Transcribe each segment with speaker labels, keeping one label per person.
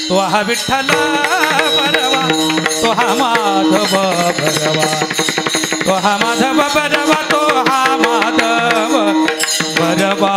Speaker 1: तो हा विठ्ठल बरवा तो हा माधव बरवा तो हा माधव बरवा तो हा माधव बरवा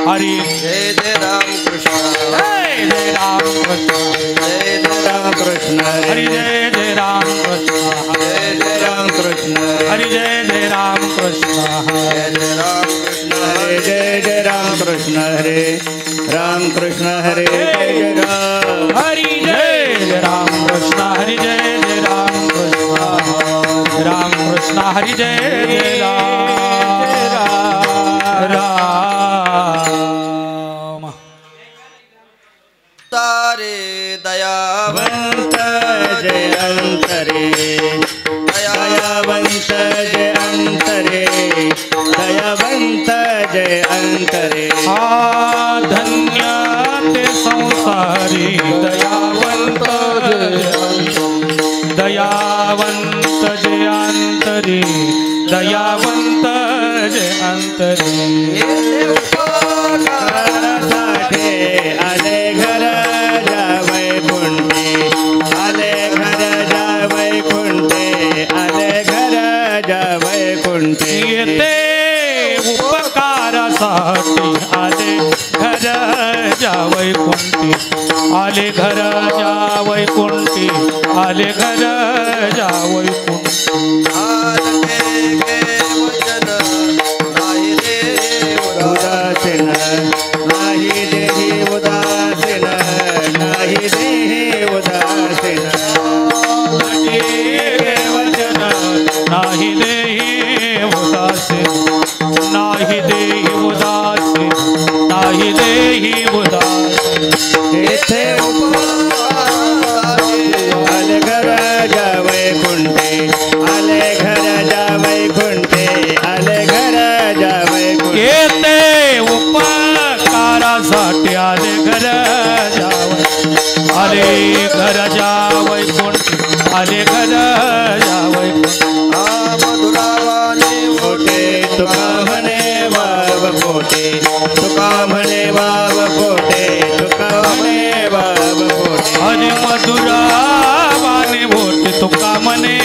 Speaker 1: हरि जय जय राम कृष्ण जय राम कृष्ण जय जय राम कृष्ण हरि जय जय राम कृष्ण जय जय राम कृष्ण हरि जय जय राम कृष्ण जय जय राम कृष्ण हरे जय जय राम कृष्ण हरे राम कृष्ण हरे जय जय राम हरि जय जय राम कृष्ण हरि जय जय राम कृष्ण राम कृष्ण हरि जय जय राम
Speaker 2: तारे दयावंत जय अंतरे दयावंत जय अंतरे दयावंत जय अंतरे
Speaker 1: धन्य ते संसारी दयावंत दयावंत जय अंतरे दयावंत जय अंतरे
Speaker 2: आले घर जावै कुंटे आले घर जावै कुंटे आले घर जावै कुंटे
Speaker 1: येते उपकारासाठी आले घर जावै कुंटे आले घर जावै कुंटे आले घर जावै कुंटे
Speaker 2: नाही देही उदासीन नाही देही उदासीन
Speaker 1: नाही देही उदासीन नाही देही उदासीन नाही देही उदासीन
Speaker 2: येथे आले घर जावै कुंटे आले घर जावै कुंटे आले घर जावै कुंटे
Speaker 1: येते उपकारासाठी आले घर जावै आले घर जावै कुंटे आले घर जावै
Speaker 2: मधुरावाने मोठे तुका म्हणे वाव पोटे तुका म्हणे वाव पोटे तुका म्हणे वाव पोटे
Speaker 1: हरी मधुरावाने पोटे तुका म्हणे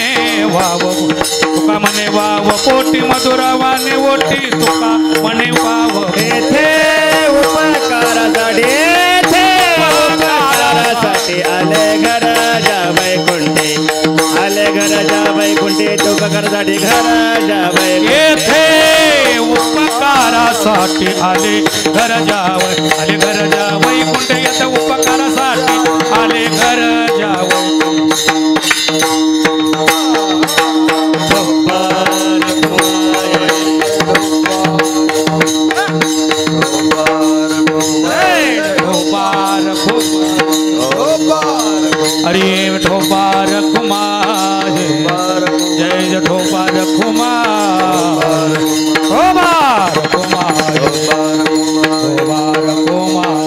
Speaker 1: वाव तुका म्हणे वाव पोटी मधुरावाने ओटी तुका म्हणे वाव
Speaker 2: येथे उपकारासाठी येथे उपकारासाठी आले घर जावै कुंटे आले घर जावै कुंटे तुका करसाठी घर जावै
Speaker 1: येथे उपकारासाठी आले घर जावै आले घर जावै कुंटे येथे उपकारासाठी आले घर जावै हरि ठोपार कुमार जय जय ठोपार कुमार ठोपार कुमार ठोपार कुमार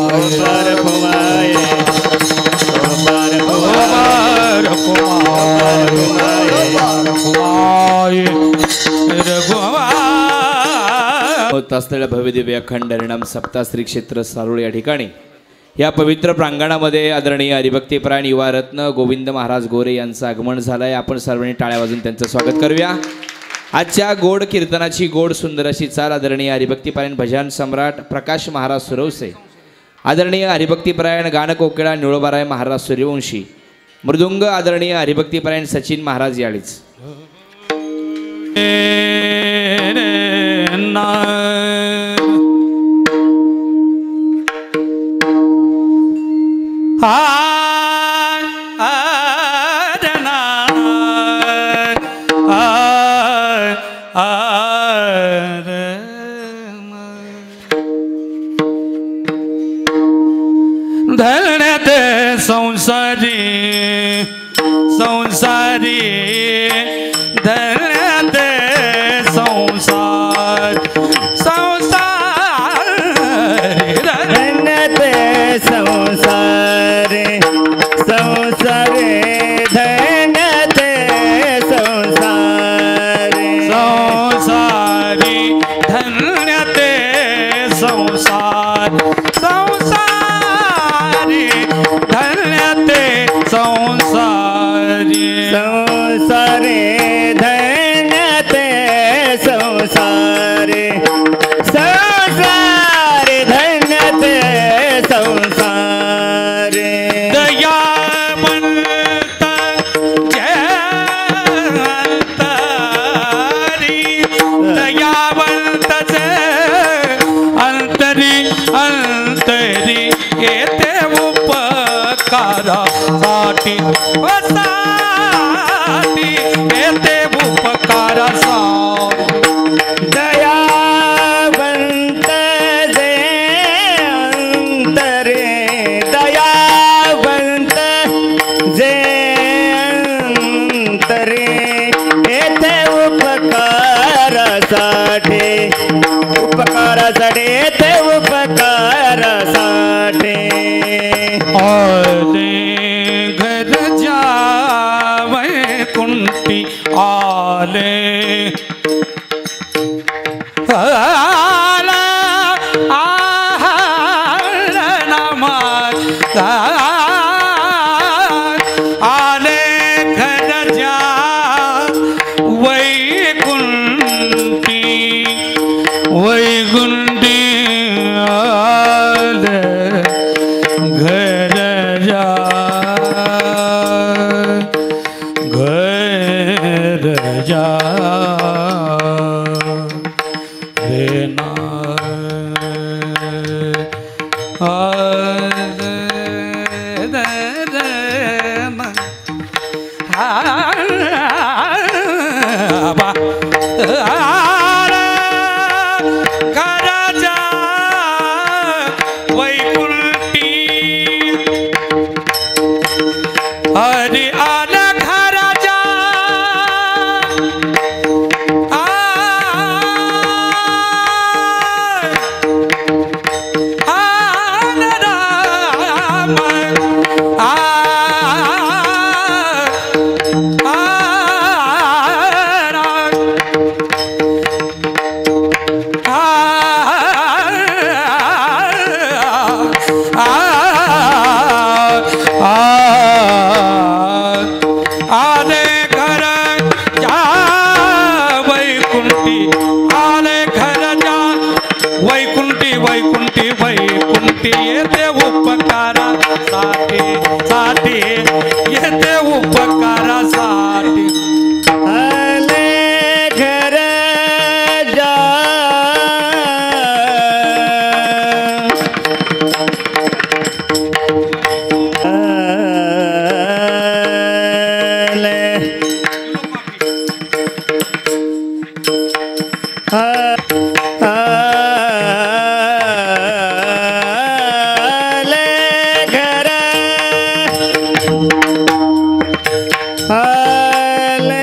Speaker 3: होत असलेल्या भव्यदिव्य अखंड हरिनाम सप्ताह श्री क्षेत्र सारोळ या ठिकाणी या पवित्र प्रांगणामध्ये आदरणीय हरिभक्तीपरायण युवा रत्न गोविंद महाराज गोरे यांचं आगमन झालं आहे. आपण सर्वांनी टाळ्या वाजून त्यांचं स्वागत करूया. आजच्या गोड कीर्तनाची गोड सुंदर अशी चाल आदरणीय हरिभक्तीपरायण भजन सम्राट प्रकाश महाराज सुरवसे, आदरणीय हरिभक्तीपरायण गानकोकिळा निळोबाराय महाराज सूर्यवंशी, मृदुंग आदरणीय हरिभक्तीपरायण सचिन महाराज याळीच.
Speaker 1: ना धरण्यात संसारी संसारी धरण्यात संसार संसार
Speaker 2: धन्यत संसारे संसारे धन्यत संसारे
Speaker 1: संसारी धन्यते संसार संसारी धन्यते संसारी
Speaker 2: संसारे धन्यते संसारे संसारे धन्यते संसारे
Speaker 1: दयावंत जयंतरी दयावंत अंतरी अंतरी येते उपकारासाठी वसाती येते उपकारासाठी
Speaker 2: दयावंत जे अंतरे दयावंत जे अंतरे येथे उपकारासाठी उपकारासाठी येथे उपकारासाठी
Speaker 1: आले घर जावै कुंटी आले आला आला नमाज आले घर जा वैकुंठी वैकुंठी आले घर जा घर जा रे ना हरी आला घराजा आले घर जा वैकुंठी आले घर जा वैकुंठी वैकुंठी वैकुंठी येते उपकारासाठी साठी येते उपकारासाठी
Speaker 2: आले घर जा आले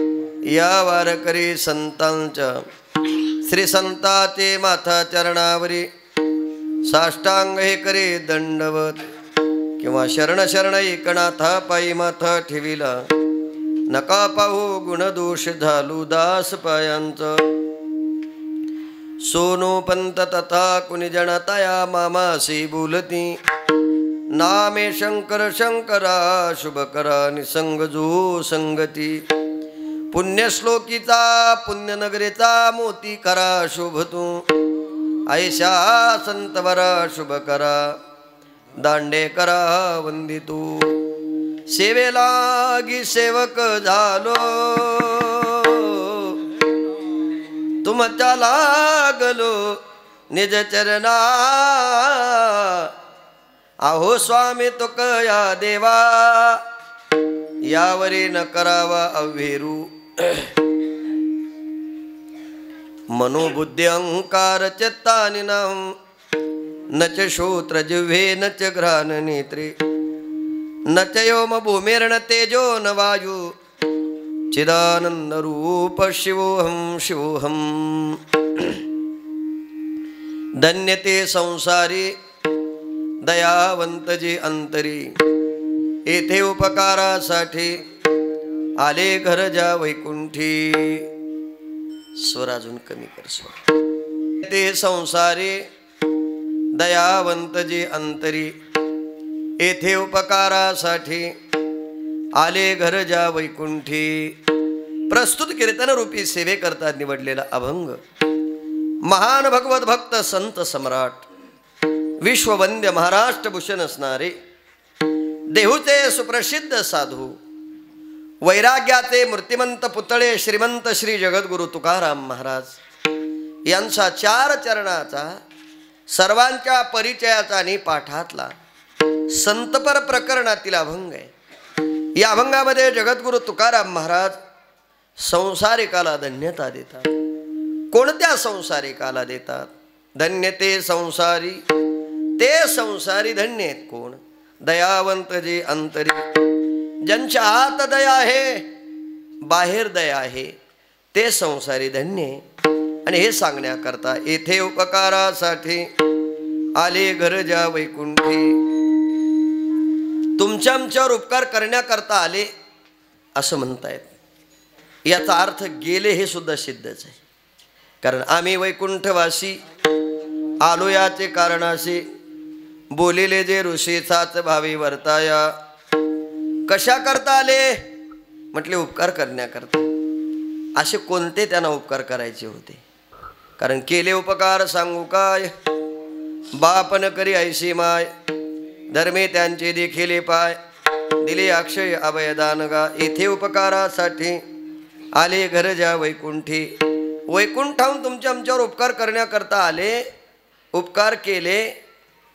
Speaker 4: या वारकरी संतांच्या श्री संताचे माथा चरणावरी साष्टांग हे करे दंडवत किंवा शरण शरण एकनाथा पायी माथा ठेविला नका पाहू गुण दोष झालू दास पायांचं सोनो पंत तथा कुणी जनतया मामासी बोलती नामे शंकर शंकरा शुभ करा निसंग जो संगती पुण्यश्लोकीचा पुण्यनगरीचा मोती करा शोभतू ऐशा संतवरा शुभ करा दांडे करा वंदितू सेवेलागी सेवक झालो तुमच्या लागलो निज चरणा आहो स्वामी तुकया देवा यावरी न करावा अव्हेरू मनोबुद्धी अहंकार चित्तानि न च श्रोत्र जिह्वे न च घ्राण नेत्रे न च व्योम भूमिर्न तेजो न वायु चिदानंद रूप शिवोहम शिवोहम धन्यते संसारी दयावंत जे अंतरी येथे उपकारासाठी आले घर जा वैकुंठी स्वर अजून कमी कर स्वर ते संसारी दयावंत जे अंतरी येथे उपकारासाठी आले घर जा वैकुंठी प्रस्तुत कीर्तन रूपी सेवे करता निवडलेला अभंग महान भगवत भक्त संत सम्राट विश्ववंद्य महाराष्ट्र भूषण असणारे देहूचे सुप्रसिद्ध साधू वैराग्याचे मूर्तिमंत पुतळे श्रीमंत श्री जगद्गुरु तुकाराम महाराज यांचा 4 चरणाचा सर्वांच्या परिचयाचा आणि पाठातला संतपर प्रकरणातील अभंग आहे। या अभंगामध्ये जगद्गुरु तुकाराम महाराज संसारिकाला धन्यता देतात। कोणत्या संसारिकाला देतात? धन्य ते संसारी, ते संसारी धन्य आहेत कोण? दयावंत जे अंतरी, ज्यांच्या आत दया आहे बाहेर दया आहे ते संसारी धन्य। आणि हे सांगण्याकरता येथे उपकारासाठी आले घर जा वैकुंठी, तुमच्या आमच्यावर उपकार करण्याकरता आले असं म्हणतायत। याचा अर्थ गेले हे सुद्धा सिद्धच आहे, कारण आम्ही वैकुंठवासी आलो याचे कारणाशी बोलिले जे ऋषीचाच भावी वर्ताया। कशा करता आले म्हटले? उपकार करण्याकरता। असे कोणते त्यांना उपकार करायचे होते? कारण केले उपकार सांगू काय, बापन करी ऐशी माय, धर्मे त्यांचे देखिले पाय, दिले अक्षय अभयदान गा। येथे उपकारासाठी आले घर जा वैकुंठी, वैकुंठाहून तुमच्या आमच्यावर उपकार करण्याकरता आले, उपकार केले।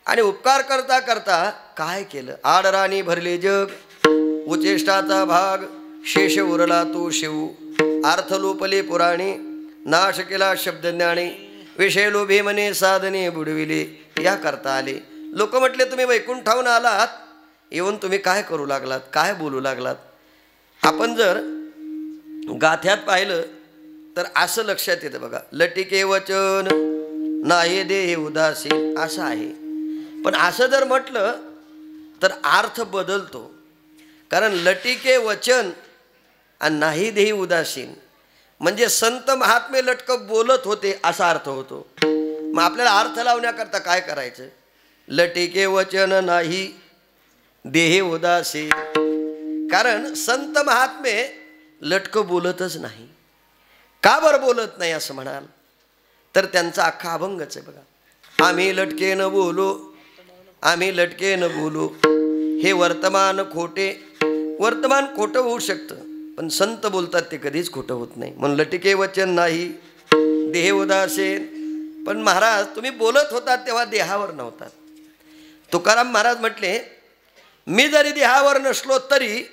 Speaker 4: आणि उपकार करता करता काय केलं? आडराणी भरले जग, उचेष्टाचा भाग शेष उरला तू शिव, अर्थ लोपले पुराणी, नाश केला शब्दज्ञानी, विषय लोभे मने साधने बुडविले। या करता आले। लोक म्हटले तुम्ही वैकुंठाहून आलात, येऊन तुम्ही काय करू लागलात, काय बोलू लागलात? आपण जर गाथ्यात पाहिलं तर असं लक्षात येतं बघा, लटिके वचन नाही देह उदासीन असं आहे। पण असं जर म्हटलं तर अर्थ बदलतो, कारण लटिके वचन आणि नाही देही उदासीन म्हणजे संत महात्मे लटक बोलत होते असा अर्थ होतो। मग आपल्याला अर्थ लावण्याकरता काय करायचं? लटिके वचन नाही देहे उदासीन, कारण संत महात्मे लटक बोलतच नाही। का बरं बोलत नाही असं म्हणाल तर त्यांचा अख्खा अभंगच आहे बघा। आम्ही लटके न बोलो, आम्ही लटके न बोलो, हे वर्तमान खोटे। वर्तमान खोटं होऊ शकतं, पण संत बोलतात ते कधीच खोटं होत नाही। म्हणून लटिके वचन नाही देह उदासीन। पण महाराज तुम्ही बोलत होतात तेव्हा देहावर नव्हतात। तुकाराम महाराज म्हटले, मी जरी देहावर नसलो तरी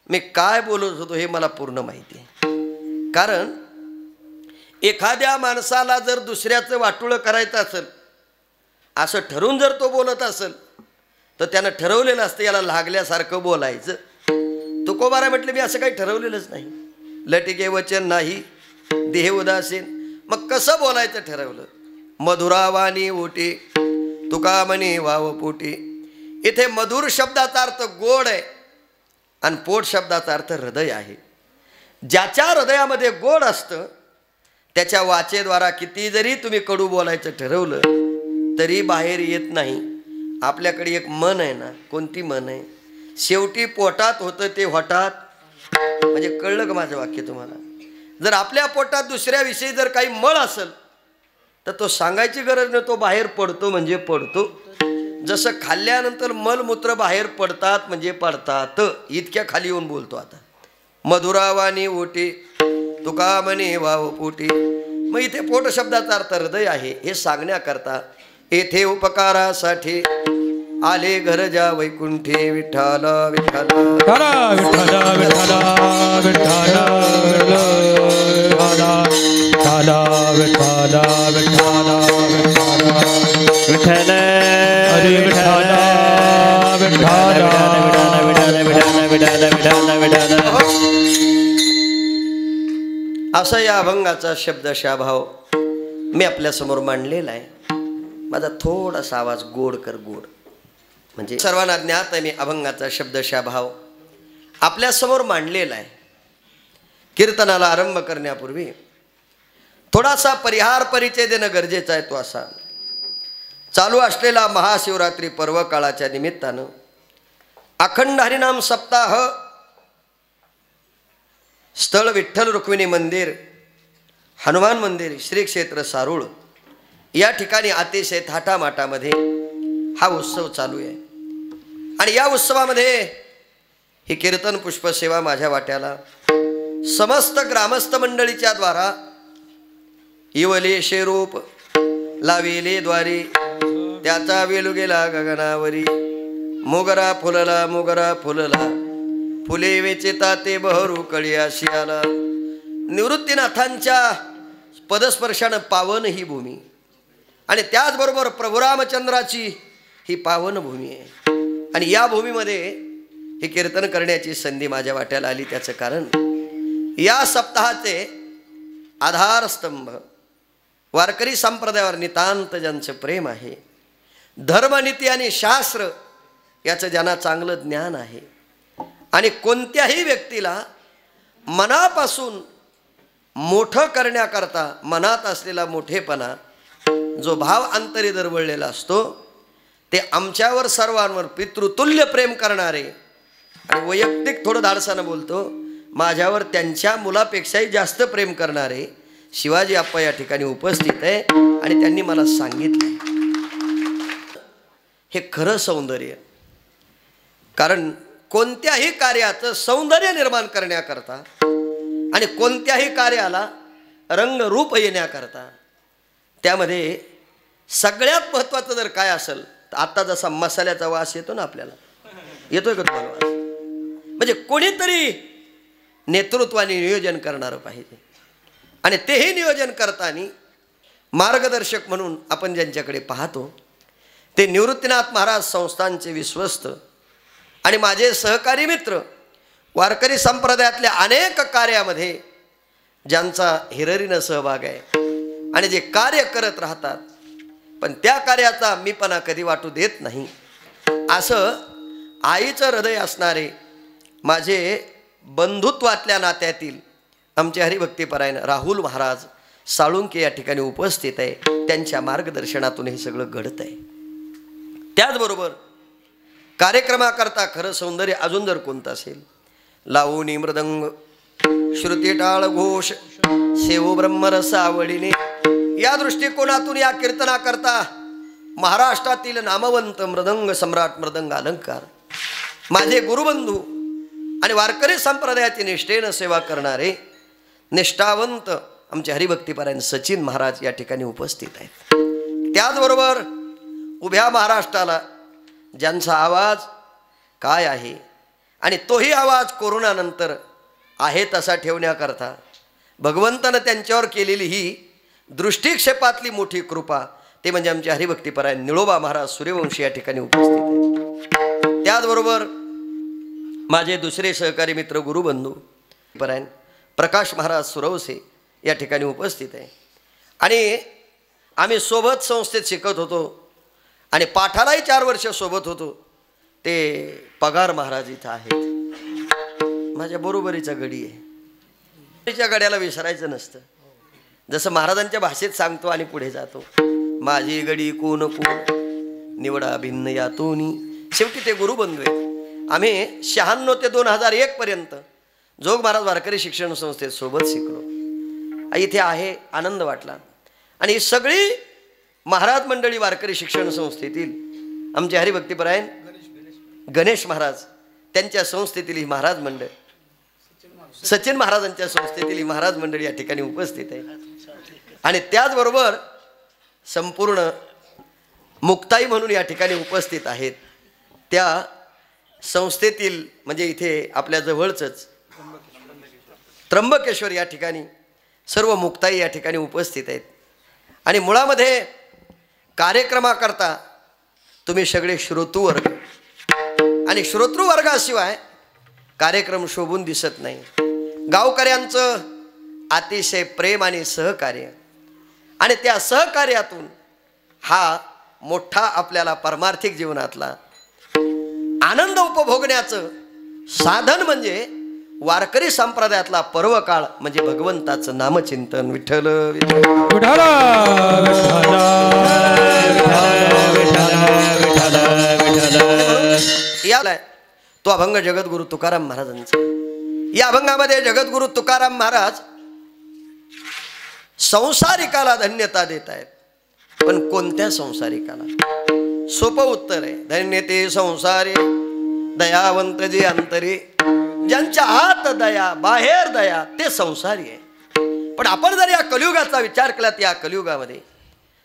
Speaker 4: मी काय बोलत होतो हे मला पूर्ण माहिती आहे। कारण एखाद्या माणसाला जर दुसऱ्याचं वाटोळं करायचं असेल असं ठरवून जर तो बोलत असेल तर त्यानं ठरवलेलं असतं याला लागल्यासारखं बोलायचं। तुकोबारा म्हटले मी असं काही ठरवलेलंच नाही, लटिके वचन नाही देह उदासीन. मग कसं बोलायचं ठरवलं? मधुरावानी ओटी तुका म्हणे वाव पोटी. इथे मधुर शब्दाचा अर्थ गोड आहे आणि पोट शब्दाचा अर्थ हृदय आहे. ज्याच्या हृदयामध्ये गोड असतं त्याच्या वाचेद्वारा किती जरी तुम्ही कडू बोलायचं ठरवलं तरी बाहेर येत नाही. आपल्याकडे एक मन आहे ना, कोणती मन आहे? शेवटी पोटात होतं ते होटात. म्हणजे कळलं का माझं वाक्य तुम्हाला? जर आपल्या पोटात दुसऱ्याविषयी जर काही मळ असेल तर तो सांगायची गरज नाही, तो बाहेर पडतो म्हणजे पडतो. जसं खाल्ल्यानंतर मलमूत्र बाहेर पडतात म्हणजे पडतात, इतक्या खाली येऊन बोलतो. आता मधुरावानी ओटी तुका म्हणे वाव पोटी. मग इथे पोट शब्दाचा अर्थ हृदय आहे हे सांगण्याकरता येथे उपकारासाठी आले घर जा वैकुंठे विठ्ठल विठ्ठल असा या अभंगाचा शब्दशः भाव मी आपल्यासमोर मांडलेला आहे. माझा थोडासा आवाज गोड कर, गोड. म्हणजे सर्वांना ज्ञात आहे मी अभंगाचा शब्दशः भाव आपल्यासमोर मांडलेला आहे. कीर्तनाला आरंभ करण्यापूर्वी थोडासा परिहार परिचय देणं गरजेचं आहे. तो असा, चालू असलेला महाशिवरात्री पर्व काळाच्या निमित्तानं अखंड हरिनाम सप्ताह स्थळ विठ्ठल रुक्मिणी मंदिर, हनुमान मंदिर, श्री क्षेत्र सारूळ या ठिकाणी अतिशय थाटामाटामध्ये हा उत्सव चालू आहे. आणि या उत्सवामध्ये ही कीर्तन पुष्पसेवा माझ्या वाट्याला समस्त ग्रामस्थ मंडळीच्या द्वारा इवले शेरूप लाविले द्वारी त्याचा वेलू गेला गगनावरी. मोगरा फुलला मोगरा फुलला फुले वेचेता ते बहरू कळी अशी आला. निवृत्तीनाथांच्या पदस्पर्शानं पावन ही भूमी आणि त्याचबरोबर प्रभू रामचंद्राची ही पावन भूमी आहे. आणि या भूमीमध्ये हे कीर्तन करण्याची संधी माझ्या वाट्याला आली. त्याचं कारण या सप्ताहाचे आधारस्तंभ वारकरी संप्रदायावर नितांत ज्यांचं प्रेम आहे, धर्मनीती आणि शास्त्र याचं ज्यांना चांगलं ज्ञान आहे आणि कोणत्याही व्यक्तीला मनापासून मोठं करण्याकरता मनात असलेला मोठेपणा जो भाव अंतरी दरवळलेला असतो ते आमच्यावर सर्वांवर पितृतुल्य प्रेम करणारे आणि वैयक्तिक थोडं धाडसानं बोलतो माझ्यावर त्यांच्या मुलापेक्षाही जास्त प्रेम करणारे शिवाजी आप्पा या ठिकाणी उपस्थित आहे. आणि त्यांनी मला सांगितलं हे खरं सौंदर्य. कारण कोणत्याही कार्याचं सौंदर्य निर्माण करण्याकरता आणि कोणत्याही कार्याला रंगरूप येण्याकरता त्यामध्ये सगळ्यात महत्त्वाचं जर काय असेल तर आता जसा मसाल्याचा वास येतो ना आपल्याला, येतोय का तुम्हाला वास? म्हणजे कोणीतरी नेतृत्वाने नियोजन करणारं पाहिजे. आणि तेही नियोजन करताना मार्गदर्शक म्हणून आपण ज्यांच्याकडे पाहतो ते निवृत्तीनाथ महाराज संस्थानचे विश्वस्त आणि माझे सहकारी मित्र, वारकरी संप्रदायातल्या अनेक कार्यामध्ये ज्यांचा हिरिरीनं सहभाग आहे आणि जे कार्य करत राहतात पण त्या कार्याचा मीपणा कधी वाटू देत नाही, असं आईचं हृदय असणारे माझे बंधुत्वातल्या नात्यातील आमचे हरिभक्तीपरायण राहुल महाराज साळुंके या ठिकाणी उपस्थित आहे. त्यांच्या मार्गदर्शनातून हे सगळं घडत आहे. त्याचबरोबर कार्यक्रमाकरता खरं सौंदर्य अजून जर कोणतं असेल, लावणी मृदंग श्रुती टाळ घोष सेवो ब्रह्मरस आवडीने या दृष्टिकोनातून या कीर्तनाकरता महाराष्ट्रातील नामवंत मृदंग सम्राट मृदंग अलंकार माझे गुरुबंधू आणि वारकरी संप्रदायाची निष्ठेनं सेवा करणारे निष्ठावंत आमचे हरिभक्तीपरायण सचिन महाराज या ठिकाणी उपस्थित आहेत. त्याचबरोबर उभ्या महाराष्ट्राला ज्यांचा आवाज काय आहे आणि तोही आवाज कोरोनानंतर आहे तसा ठेवण्याकरता भगवंतानं त्यांच्यावर केलेली ही दृष्टिक्षेपातली मोठी कृपा ते म्हणजे आमचे हरिभक्तीपरायण निळोबा महाराज सूर्यवंशी या ठिकाणी उपस्थित आहेत. त्याचबरोबर माझे दुसरे सहकारी मित्र गुरुबंधू परायण प्रकाश महाराज सुरवसे या ठिकाणी उपस्थित आहे. आणि आम्ही सोबत संस्थेत शिकत होतो आणि पाठालाही 4 वर्ष सोबत होतो. ते पगार महाराज इथं आहेत, माझ्या बरोबरीचा गडी आहे. तिच्या गड्याला विसरायचं नसतं. जसं महाराजांच्या भाषेत सांगतो आणि पुढे जातो, माझी गडी कोण कोण निवडा भिन्न यातोनी. शेवटी ते गुरुबंधू आहेत. आम्ही 96 ते 2001 पर्यंत जोग महाराज वारकरी शिक्षण संस्थेत सोबत शिकलो. इथे आहे, आनंद वाटला. आणि ही सगळी महाराज मंडळी वारकरी शिक्षण संस्थेतील आमचे हरिभक्तीपरायण गणेश महाराज त्यांच्या संस्थेतील ही महाराज मंडळ, सचिन महाराजांच्या संस्थेतील ही महाराज मंडळी या ठिकाणी उपस्थित आहे. आणि त्याचबरोबर संपूर्ण मुक्ताई म्हणून या ठिकाणी उपस्थित आहेत. त्या संस्थेतील म्हणजे इथे आपल्या जवळचंच त्र्यंबकेश्वर या ठिकाणी सर्व मुक्ताई या ठिकाणी उपस्थित आहेत. आणि मुळामध्ये कार्यक्रमाकरता तुम्ही सगळे श्रोतृवर्ग, आणि श्रोतृवर्गाशिवाय कार्यक्रम शोभून दिसत नाही. गावकऱ्यांचं अतिशय प्रेम आणि सहकार्य, आणि त्या सहकार्यातून हा मोठा आपल्याला परमार्थिक जीवनातला आनंद उपभोगण्याचं साधन म्हणजे वारकरी संप्रदायातला पर्वकाळ म्हणजे भगवंताचं नामचिंतन. विठ्ठल विठ्ठल याला तो अभंग जगद्गुरु तुकाराम महाराजांचा. या अभंगामध्ये जगद्गुरु तुकाराम महाराज संसारिकाला धन्यता देत आहेत. पण कोणत्या संसारिकाला? सोपं उत्तर आहे, धन्य ते संसारे दयावंत जे अंतरे, ज्यांच्या आत दया बाहेर दया ते संसारी आहे. पण आपण जर या कलियुगाचा विचार केला तर या कलियुगामध्ये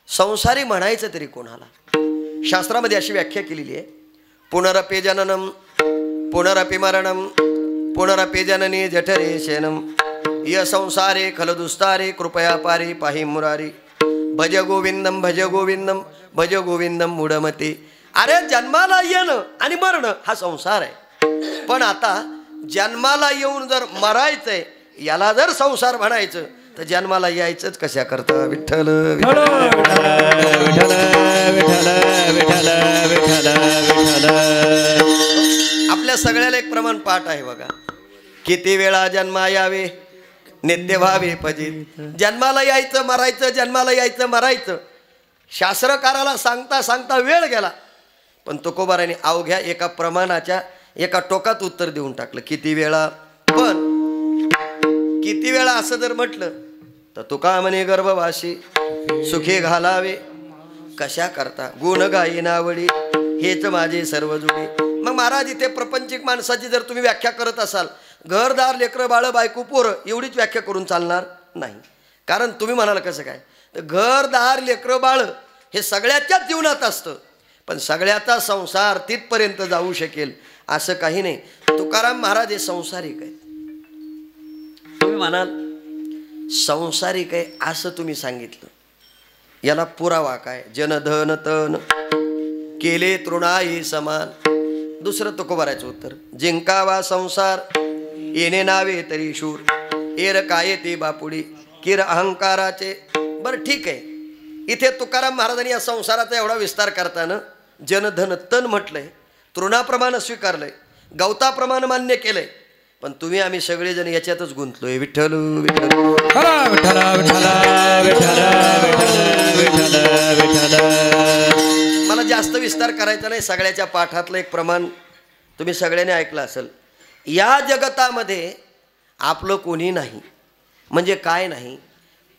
Speaker 4: संसारी म्हणायचं तरी कोणाला? शास्त्रामध्ये अशी व्याख्या केलेली आहे, पुनरपि जननम पुनरपि मरणम पुनरपि जननी जठरे शयनम य संसारे खलदुस्तारे कृपया पारे पाहि मुरारी भज गोविंदम भज गोविंदम भज गोविंदम मूढमते. अरे जन्माला येणं आणि मरणं हा संसार आहे. पण आता जन्माला येऊन जर मरायचंय याला जर संसार म्हणायचं तर जन्माला यायचंच कशा करता? विठ्ठल आपल्या सगळ्याला एक प्रमाण पाठ आहे बघा, किती वेळा जन्मा यावे नित्य व्हावे फजित. जन्माला यायचं मरायचं, जन्माला यायचं मरायचं. शास्त्रकाराला सांगता सांगता वेळ गेला, पण तुकोबाराने अवघ्या एका प्रमाणाच्या एका टोकात उत्तर देऊन टाकलं, किती वेळा. पण किती वेळा असं जर म्हटलं तर तुका म्हणे गर्भवासी सुखी घालावे कशा करता, गुण गाई नावडी हेच माझे सर्व जुळे. मग महाराज इथे प्रपंचिक माणसाची जर तुम्ही व्याख्या करत असाल, घरदार लेकरं बाळ बायको पोरं एवढीच व्याख्या करून चालणार नाही. कारण तुम्ही म्हणाल कसं काय, तर घरदार लेकरं बाळ हे सगळ्याच्याच जीवनात असतं, पण सगळ्याचा संसार तिथपर्यंत जाऊ शकेल असं काही नाही. तुकाराम महाराज हे संसारिक आहेत. तुम्ही म्हणाल संसारिक आहे असं तुम्ही सांगितलं, याला पुरावा काय? जनधन तन केले तृणाई समान. दुसरं तुकोबाराचं उत्तर, जिंकावा संसार येणे नावे तरी शूर एर काय ते बापुडी किर अहंकाराचे. बरं ठीक आहे, इथे तुकाराम महाराजांनी या संसाराचा एवढा विस्तार करताना जनधन तन म्हटलंय, तृणाप्रमाणे स्वीकारलंय, गवताप्रमाणे मान्य केलंय. पण तुम्ही आम्ही सगळेजण याच्यातच गुंतलोय. विठ्ठल विठ्ठल मला जास्त विस्तार करायचा नाही. सगळ्याच्या पाठातलं एक प्रमाण तुम्ही सगळ्यांनी ऐकलं असेल, या जगतामध्ये आपलं कोणी नाही. म्हणजे काय नाही,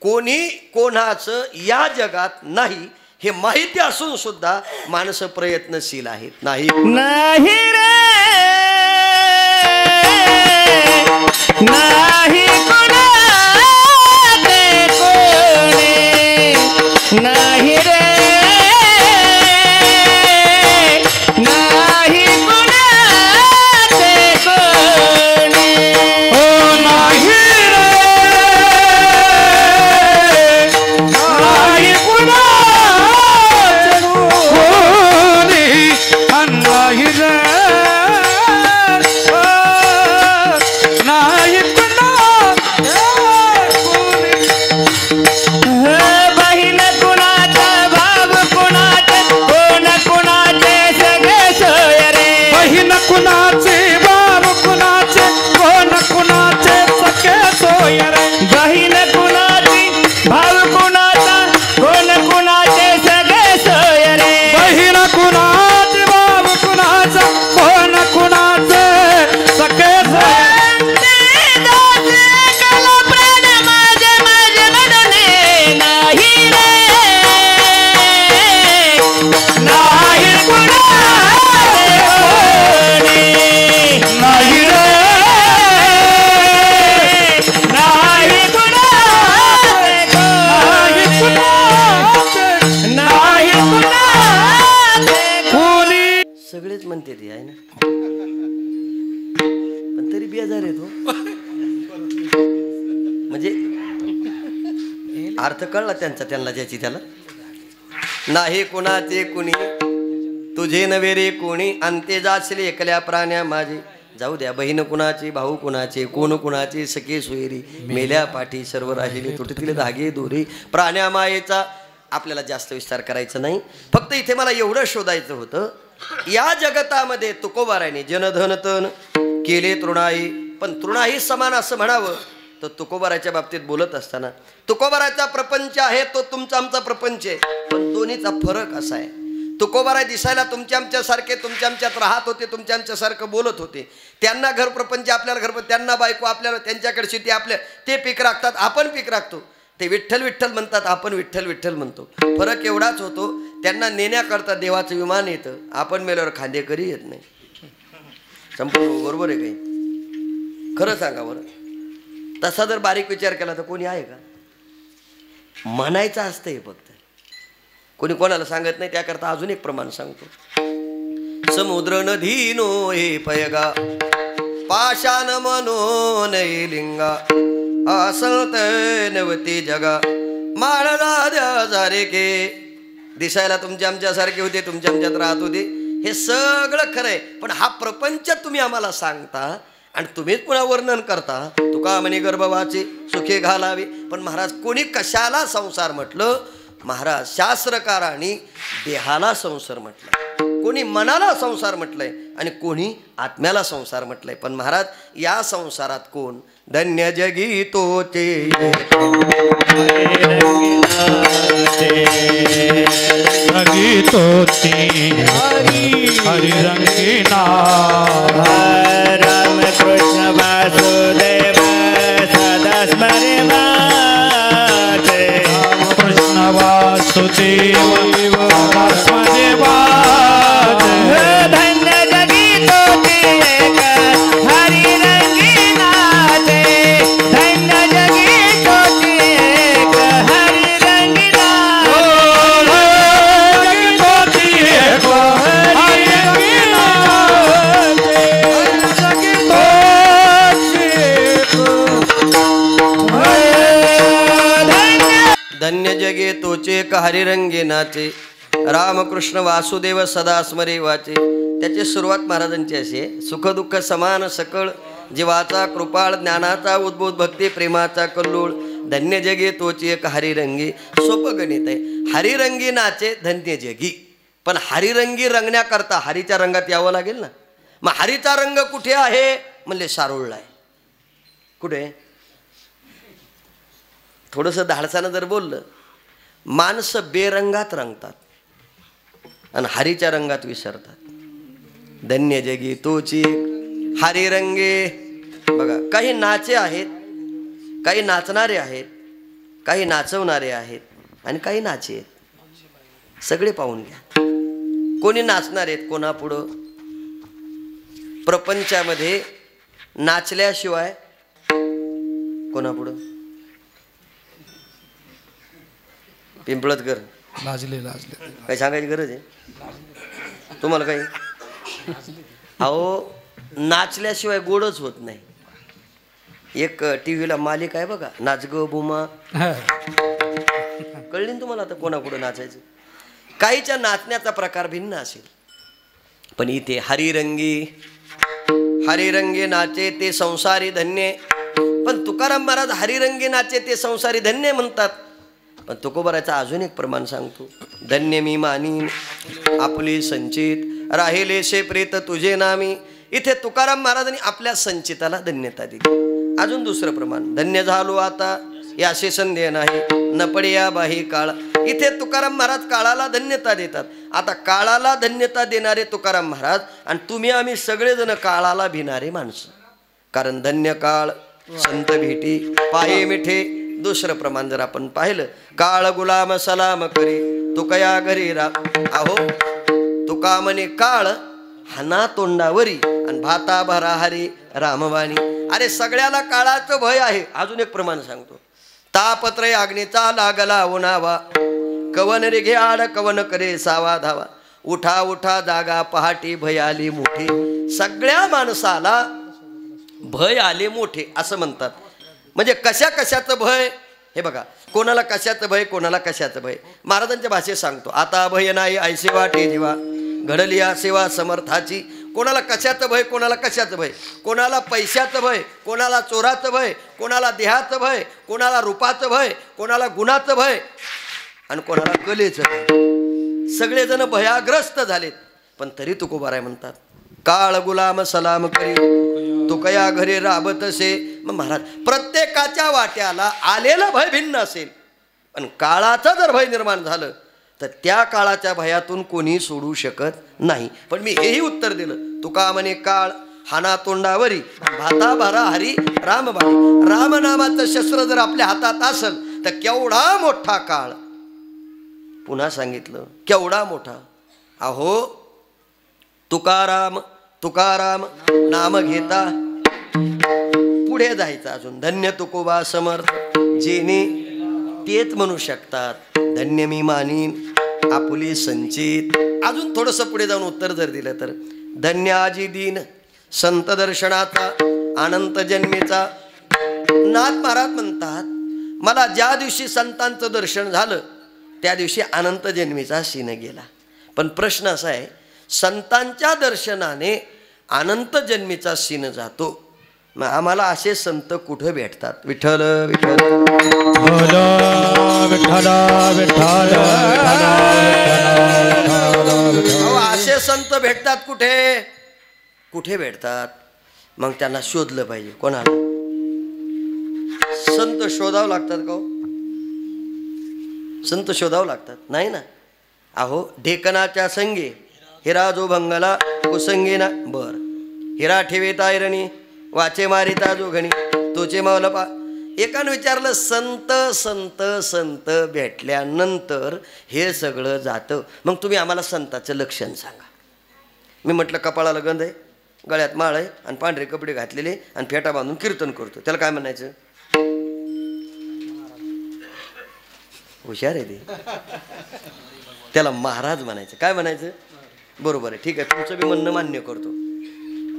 Speaker 4: कोणी कोणाचं या जगात नाही हे माहिती असून सुद्धा माणसं प्रयत्नशील आहेत. नाही
Speaker 2: नाही रे नाही कोणाचे कोणी नाही रे नाही कोणाचे कोणी हो नाही रे नाही कोणाचे कोणी नाही रे नाही कोणाचे
Speaker 4: म्हणजे अर्थ कळला त्यांचा, त्यांना ज्याची त्याला. नाही कुणाचे कुणी तुझे नवे रे कोणी, अंते जाचले एकल्या प्राण्या माझे. जाऊ द्या, बहीण कुणाची, भाऊ कुणाचे, कोण कुणाचे, सखे सोयरी, मेल्या पाठी सर्व राहिले, तुटतील धागे दोरे. प्राण्या मायेचा आपल्याला जास्त विस्तार करायचा नाही. फक्त इथे मला एवढं शोधायचं होतं, या जगतामध्ये तुकोबाराने जनधन तन केले तृणाई, पण तृणाई समान असं म्हणावं तर तुकोबाराच्या बाबतीत बोलत असताना तुकोबाराचा प्रपंच आहे तो तुमचा आमचा प्रपंच आहे, पण दोन्हीचा फरक असा आहे. तुकोबारा दिसायला तुमच्या आमच्यासारखे, तुमच्या आमच्यात राहत होते, तुमच्या आमच्यासारखं बोलत होते. त्यांना घर प्रपंच, आपल्याला घर, त्यांना बायको, आपल्याला त्यांच्याकडे शेती, आपल्या ते पीक राखतात, आपण पीक राखतो. ते विठ्ठल विठ्ठल म्हणतात, आपण विठ्ठल विठ्ठल म्हणतो. फरक एवढाच होतो, त्यांना नेण्याकरता देवाचं विमान येतं, आपण मेल्यावर खांदेकरी येत नाही. संपूर्ण बरोबर आहे काही? खरं सांगा बरं. तसा जर बारीक विचार केला तर कोणी आहे का? म्हणायचं असतं हे फक्त, कोणी कोणाला सांगत नाही. त्याकरता अजून एक प्रमाण सांगतो. समुद्र नदी नो हे पयगा, पाषाण मनो नये लिंगा, असत नवती जगा, माळला द्या जारे के. दिसायला तुमच्या आमच्यासारखे होते, तुमच्या आमच्यात राहत होते, हे सगळं खरंय. पण हा प्रपंच तुम्ही आम्हाला सांगता आणि तुम्हीच पुन्हा वर्णन करता. तुका म्हणे गर्भवाचे सुखे घालावे. पण महाराज, कोणी कशाला संसार म्हटलं? महाराज, शास्त्रकारांनी देहाला संसार म्हटलं, कोणी मनाला संसार म्हटलंय आणि कोणी आत्म्याला संसार म्हटलंय. पण महाराज, या संसारात कोण? धन्य जगी तोचे
Speaker 1: जगी तोचे हरी रंगीना.
Speaker 2: राम कृष्ण वासुदेव सदा स्मरे माते.
Speaker 1: राम कृष्ण वासुदेव सदा स्मरे माते.
Speaker 2: धन्य जगी तोचे एक हरी रंगीनाचे. धन्य जगी तोचे एक हरी रंगीनाचे.
Speaker 1: जगी तोचे एक हरी रंगीनाचे. जगी
Speaker 4: धन्य जगे तोचे एक हरिरंगे नाचे. रामकृष्ण वासुदेव सदा स्मरे वाचे. त्याची सुरुवात महाराजांची अशी आहे. सुखदुःख समान सकळ, जीवाचा कृपाळ, ज्ञानाचा उद्बोध, भक्ती प्रेमाचा कल्लोळ. धन्य जगे तोचे एक हरिरंगी. सोपं गणित आहे. हरिरंगी नाचे धन्य जगी. पण हरिरंगी रंगण्याकरता हरीच्या रंगात यावं लागेल ना. मग हरीचा रंग कुठे आहे म्हणले? सारोळला आहे. कुठे? थोडंसं धाडसानं जर बोललं, माणसं बेरंगात रंगतात आणि हरीच्या रंगात विसरतात. धन्य जगी तोची हरिरंगे. बघा, काही नाचे आहेत, काही नाचणारे आहेत, काही नाचवणारे आहेत आणि काही नाचे आहेत. सगळे पाहून घ्या. कोणी नाचणार आहेत कोणापुढं? प्रपंचामध्ये नाचल्याशिवाय कोणापुढं? पिंपळतकर
Speaker 1: लाजले
Speaker 4: काही सांगायची गरज आहे तुम्हाला? काही अहो, नाचल्याशिवाय गोडच होत नाही. एक टीव्हीला मालिका आहे बघा, नाच ग बुमा. कळली ना तुम्हाला आता कोणापुढं नाचायचं? काहीच्या नाचण्याचा प्रकार भिन्न असेल, पण इथे हरिरंगी हरिरंगे नाचे ते संसारी धन्य. पण तुकाराम महाराज हरिरंगी नाचे ते संसारी धन्य म्हणतात. पण तुकोबाराचं अजून एक प्रमाण सांगतो. धन्य मी मानी आपली संचित, राहिले शे प्रेत तुझे नामी. इथे तुकाराम महाराजांनी आपल्या संचिताला धन्यता दिली. अजून दुसरं प्रमाण, धन्य झालो आता याशी संदेह नाही, न पडे या बाही काळ. इथे तुकाराम महाराज काळाला धन्यता देतात. आता काळाला धन्यता देणारे तुकाराम महाराज आणि तुम्ही आम्ही सगळेजण काळाला भिणारे माणसं. कारण धन्य काळ संत भेटी पाये मिठे. दुसरं प्रमाण जर आपण पाहिलं, काळ गुलाम सलाम करी तुकया घरी रा. अहो, तुका म्हणे काळ हना तोंडावरी आणि भाता भरा हरी रामवाणी. अरे, सगळ्याला काळाचं भय आहे. अजून एक प्रमाण सांगतो. तापत्रय अग्नीचा लागला उन्हावा, कवन रे घे आड कवन करे सावा धावा. उठा उठा जागा पहाटी भय आली मोठी. सगळ्या माणसाला भय आले मोठे असं म्हणतात. म्हणजे कशा कशाचं भय. हे बघा, कोणाला कशाचं भय, कोणाला कशाचं भय. महाराजांच्या भाषेत सांगतो, आता भय नाही ऐसे वाटे जेव्हा घडली सेवा समर्थाची. कोणाला कशाचं भय, कोणाला कशाचं भय. कोणाला पैशाचं भय, कोणाला चोराचं भय, कोणाला देहाचं भय, कोणाला रूपाचं भय, कोणाला गुणाचं भय आणि कोणाला कलेचं भय. सगळेजण भयाग्रस्त झालेत. पण तरी तुकोबाराय म्हणतात, काळ गुलाम सलाम करी तुकया घरी राबतसे. मग महाराज, प्रत्येकाच्या वाट्याला आलेलं भय भिन्न असेल, पण काळाचं जर भय निर्माण झालं तर त्या काळाच्या भयातून कोणी सोडू शकत नाही. पण मी हेही उत्तर दिलं, तुका म्हणे काळ हाना तोंडावरी भाता भारा हरी रामबाई. रामनामाचं शस्त्र जर आपल्या हातात असेल तर केवढा मोठा काळ. पुन्हा सांगितलं, केवढा मोठा. अहो तुकाराम तुकाराम नाम घेता पुढे जायचं अजून. धन्य तुकोबा समर्थ जेने तेच म्हणू शकतात, धन्य मी मानीन आपुले संचित. अजून थोडंसं पुढे जाऊन उत्तर जर दिलं तर, धन्य आजी दीन संत दर्शनाचा अनंत जन्मेचा. नाथ महाराज म्हणतात, मला ज्या दिवशी संतांचं दर्शन झालं त्या दिवशी अनंत जन्मीचा सीन गेला. पण प्रश्न असा आहे, संतांच्या दर्शनाने अनंत जन्मीचा सीन जातो, मग आम्हाला असे संत कुठे भेटतात? विठ्ठल विठ्ठल असे संत भेटतात कुठे? कुठे भेटतात? मग त्यांना शोधलं पाहिजे. कोणाला? संत शोधावं लागतात का? संत शोधावं लागतात? नाही ना. अहो ढेकणाच्या संगे हिरा जो भंगला कुसंगे ना. बर, हिरा ठेवेता ऐरणी वाचे मारिता जो घणी तोचे मावलपा. एकानं विचारलं, संत संत संत भेटल्यानंतर हे सगळं जातं, मग तुम्ही आम्हाला संताचं लक्षण सांगा. मी म्हटलं, कपाळाला गंध आहे, गळ्यात माळ आहे आणि पांढरे कपडे घातलेले आणि फेटा बांधून कीर्तन करतो, त्याला काय म्हणायचं? हुशार आहे ते, त्याला महाराज म्हणायचं. काय म्हणायचं? बरोबर आहे, ठीक आहे, तुमचं मी म्हणणं मान्य करतो.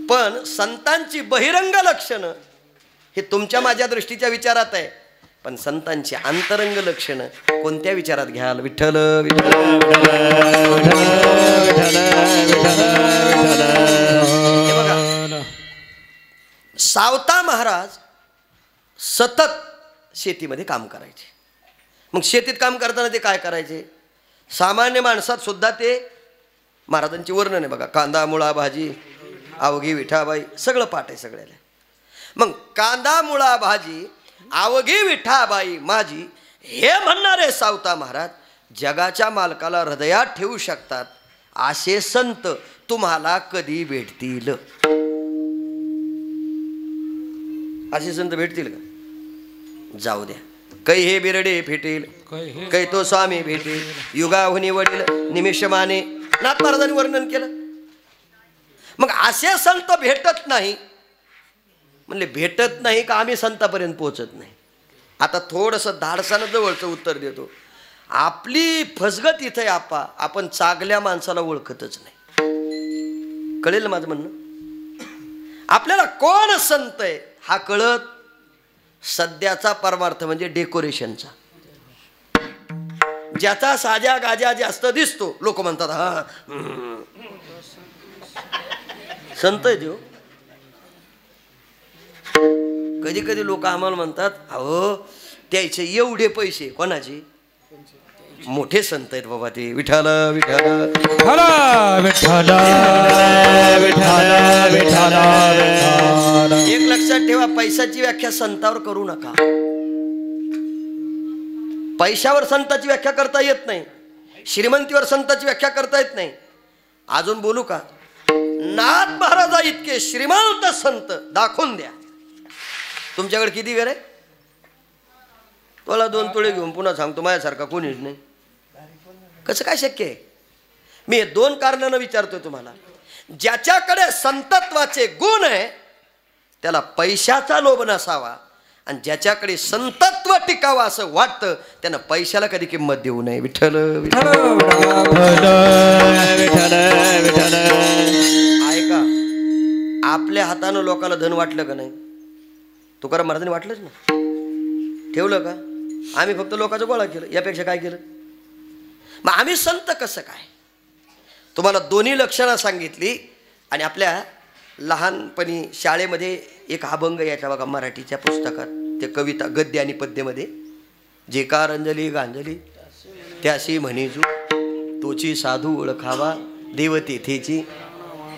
Speaker 4: पण संतांची बहिरंग लक्षणं हे तुमच्या माझ्या दृष्टीच्या विचारात आहे, पण संतांची अंतरंग लक्षणं कोणत्या विचारात घ्याल? विठ्ठल विठ्ठल. हे बघा, सावता महाराज सतत शेतीमध्ये काम करायचे. मग शेतीत काम करताना ते काय करायचे? सामान्य माणसात सुद्धा ते महाराजांची वर्णन आहे बघा, कांदा मुळा भाजी अवघी विठाबाई, सगळं पाठ आहे सगळ्याला. मग कांदा मुळा भाजी अवघी विठाबाई माझी हे म्हणणारे सावता महाराज जगाच्या मालकाला हृदयात ठेवू शकतात असे संत तुम्हाला कधी भेटतील? असे संत भेटतील का? जाऊ द्या. कै हे बिरडे फेटेल, कै तो स्वामी भेटेल, युगाहुनी वडील निमिषमाने. नाथ महाराजांनी वर्णन केलं. मग असे संत भेटत नाही म्हणले, भेटत नाही का आम्ही संतापर्यंत पोहोचत नाही? आता थोडंसं धाडसानं जवळचं उत्तर देतो. आपली फसगत इथे आपा, आपण चांगल्या माणसाला ओळखतच नाही. कळेल माझं म्हणणं? आपल्याला कोण संत आहे हा कळत. सध्याचा परमार्थ म्हणजे डेकोरेशनचा. ज्याचा साजा गाजा जास्त दिसतो लोक म्हणतात हा संत आहे देव. कधी कधी लोक आम्हाला म्हणतात, अहो त्याचे एवढे पैसे. कोणाचे? मोठे संत आहेत बाबा ते. विठ्ठल विठ्ठल एक लक्षात ठेवा, पैशाची व्याख्या संतावर करू नका. पैशावर संताची व्याख्या करता येत नाही, श्रीमंतीवर संताची व्याख्या करता येत नाही. अजून बोलू का? नाथ महाराजा इतके श्रीमंत संत दाखवून द्या. तुमच्याकडे किती घर आहे? तुला 2 तोळे घेऊन पुन्हा सांगतो माझ्यासारखा कोणीच नाही. कसं काय शक्य आहे? मी 2 कारणानं विचारतोय तुम्हाला. ज्याच्याकडे संतत्वाचे गुण आहे त्याला पैशाचा लोभ नसावा, आणि ज्याच्याकडे संतत्व टिकावं असं वाटतं त्यानं पैशाला कधी किंमत देऊ नये. विठ्ठल विठ्ठल. ऐका, आपल्या हातानं लोकाला धन वाटलं का नाही? तुकाराम महाराजांनी वाटलंच ना. ठेवलं का? आम्ही फक्त लोकांचं गोळा केलं, यापेक्षा काय केलं? मग आम्ही संत कसं काय? तुम्हाला दोन्ही लक्षणं सांगितली. आणि आपल्या लहानपणी शाळेमध्ये एक अभंग यायचा बघा मराठीच्या पुस्तकात, ते कविता गद्य आणि पद्यमध्ये. जे का रंजली गांजली त्याशी म्हणीजू, तोची साधू ओळखावा देव तेथेची.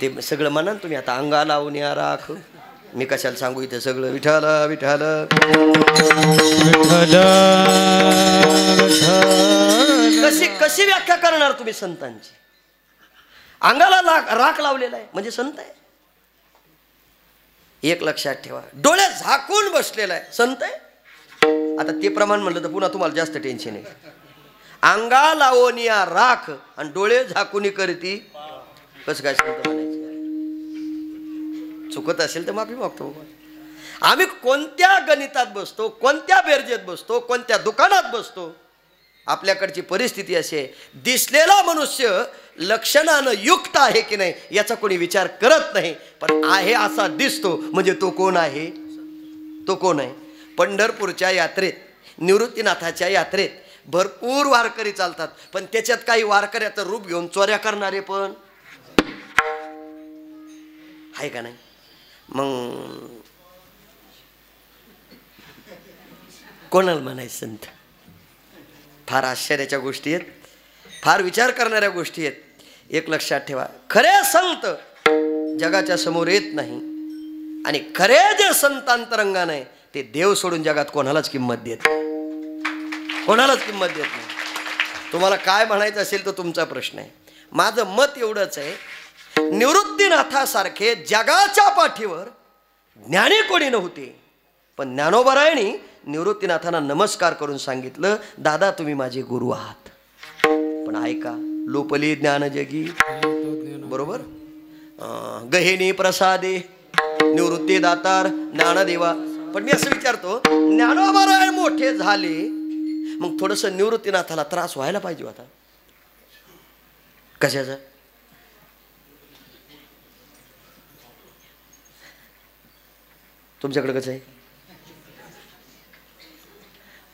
Speaker 4: ते सगळं म्हणा तुम्ही आता. अंगा लावून या राख, मी कशाला सांगू इथे सगळं. विठ्ठल विठ्ठल कशी कशी व्याख्या करणार तुम्ही संतांची? अंगाला राख लावलेला आहे म्हणजे संत आहे. एक लक्षात ठेवा, डोळे झाकून बसलेला आहे संत आहे. आता ते प्रमाण म्हणलं तर पुन्हा तुम्हाला जास्त टेन्शन आहे. अंगा लावोनिया राख आणि डोळे झाकून करती, कसं काय संत म्हणायचं? चुकत असेल तर माफी मागतो. आम्ही कोणत्या गणितात बसतो, कोणत्या बेरजेत बसतो, कोणत्या दुकानात बसतो, आपल्याकडची परिस्थिती अशी आहे. दिसलेला मनुष्य लक्षणानं युक्त आहे की नाही याचा कोणी विचार करत नाही, पण आहे असा दिसतो म्हणजे तो कोण आहे? तो कोण आहे? पंढरपूरच्या यात्रेत, निवृत्तीनाथाच्या यात्रेत भरपूर वारकरी चालतात, पण त्याच्यात काही वारकऱ्याचं रूप घेऊन चोऱ्या करणारे पण आहे का नाही? मग कोणाला म्हणायचं संत? फार आश्चर्याच्या गोष्टी आहेत, फार विचार करणाऱ्या गोष्टी आहेत. एक लक्षात ठेवा, खरे संत जगाच्या समोर येत नाही, आणि खरे जे संत अंतरंगान आहे ते देव सोडून जगात कोणालाच किंमत देत नाही, कोणालाच किंमत देत नाही. तुम्हाला काय म्हणायचं असेल तर तुमचा प्रश्न आहे. माझं मत एवढंच आहे, निवृत्तीनाथासारखे जगाच्या पाठीवर ज्ञानी कोणी नव्हते, पण ज्ञानोबरायांनी निवृत्तीनाथांना नमस्कार करून सांगितलं, दादा तुम्ही माझे गुरु आहात. पण ऐका, लोपली ज्ञान जगी, बरोबर, गहेनी प्रसादे निवृत्ती दातार ज्ञानदेवा. पण मी असं विचारतो, ज्ञानोबराय मोठे झाले, मग थोडस निवृत्तीनाथाला त्रास व्हायला पाहिजे होता. कशाचा? तुमच्याकडे कसं आहे?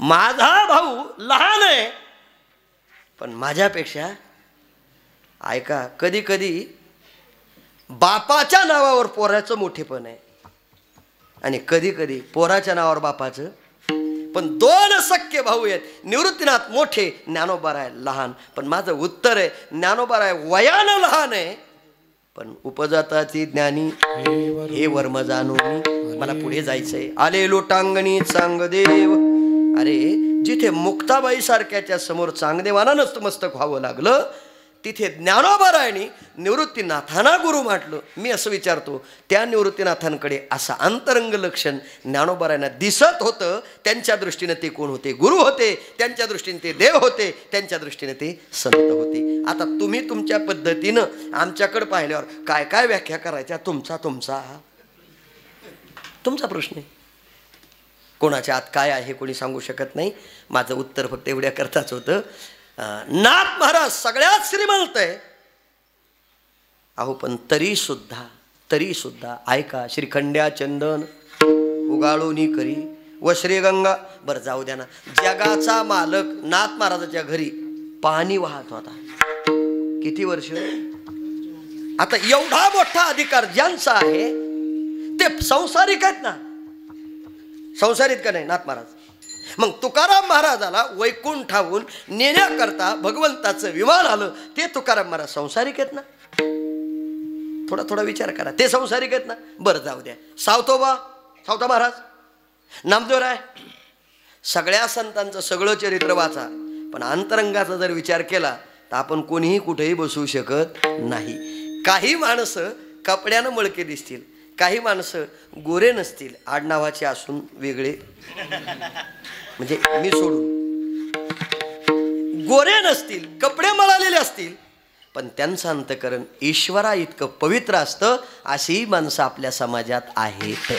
Speaker 4: माझा भाऊ लहान आहे, पण माझ्यापेक्षा ऐका, कधी कधी बापाच्या नावावर पोराचं मोठेपण आहे, आणि कधी कधी पोराच्या नावावर बापाचं. पण दोन सख्खे भाऊ आहेत, निवृत्तीनाथ मोठे, ज्ञानोबाराय लहान. पण माझं उत्तर आहे, ज्ञानोबाराय वयानं लहान आहे, पण उपजाताची ज्ञानी हे वर्म जाणून मला पुढे जायचंय. आले लोटांगणी चांगदेव. अरे जिथे मुक्ताबाई सारख्याच्या समोर चांगदेवाना नतमस्तक व्हावं लागलं, तिथे ज्ञानोबारायांनी निवृत्तीनाथांना गुरु म्हटलं. मी असं विचारतो, त्या निवृत्तीनाथांकडे असं अंतरंग लक्षण ज्ञानोबारायांना दिसत होतं. त्यांच्या दृष्टीने ते कोण होते? गुरु होते. त्यांच्या दृष्टीने ते देव होते. त्यांच्या दृष्टीने ते संत होते. आता तुम्ही तुमच्या पद्धतीनं आमच्याकडे पाहिल्यावर काय काय व्याख्या करायच्या, तुमचा प्रश्न आहे. कोणाच्या आत काय आहे कोणी सांगू शकत नाही. माझं उत्तर फक्त एवढ्या करताच होतं, नाथ महाराज सगळ्यात श्रीमंत आहे. अहो पण तरी सुद्धा ऐका, श्रीखंड्या चंदन उगाळूनी करी व श्रीगंगा. बरं जाऊ द्या ना, जगाचा मालक नाथ महाराजाच्या घरी पाणी वाहत होता किती वर्ष? आता एवढा मोठा अधिकार ज्यांचा आहे ते संसारिक आहेत ना, संसारित का नाही नाथ महाराज? मग तुकाराम महाराजाला वैकुंठाहून नेण्याकरता भगवंताचं विमान आलं, ते तुकाराम महाराज संसारिक आहेत ना? थोडा विचार करा, ते संसारिक आहेत ना? बरं जाऊ द्या, सावता महाराज, नामदेवराय, सगळ्या संतांचं सगळं चरित्र वाचा, पण अंतरंगाचा जर विचार केला तर आपण कोणीही कुठेही बसू शकत नाही. काही माणसं कपड्यानं मळके दिसतील, काही माणसं गोरे नसतील, आडनावाचे असून वेगळे, म्हणजे मी सोडून, गोरे नसतील, कपडे मळालेले असतील, पण त्यांचं अंतःकरण ईश्वरा इतकं पवित्र असतं. अशी माणसं आपल्या समाजात आहेत.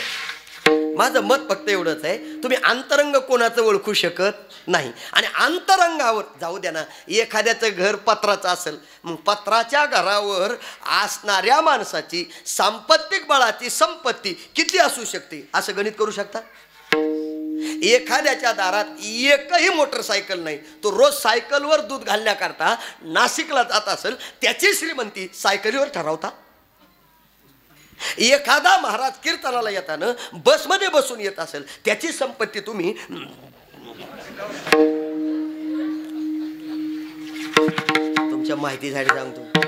Speaker 4: माझं मत फक्त एवढंच आहे, तुम्ही अंतरंग कोणाचं ओळखू शकत नाही. आणि अंतरंगावर जाऊ द्या ना, एखाद्याचं घर पत्राचं असेल, मग पत्राच्या घरावर असणाऱ्या माणसाची सांपत्तिक बळाची संपत्ती किती असू शकते असं गणित करू शकता? एखाद्याच्या दारात एकही मोटरसायकल नाही, तो रोज सायकलवर दूध घालण्याकरता नाशिकला जात असेल, त्याची श्रीमंती सायकलीवर ठरवता. एखादा महाराज कीर्तनाला येताना बसमध्ये बसून येत असेल, त्याची संपत्ती तुम्ही तुमच्या माहितीसाठी सांगतो.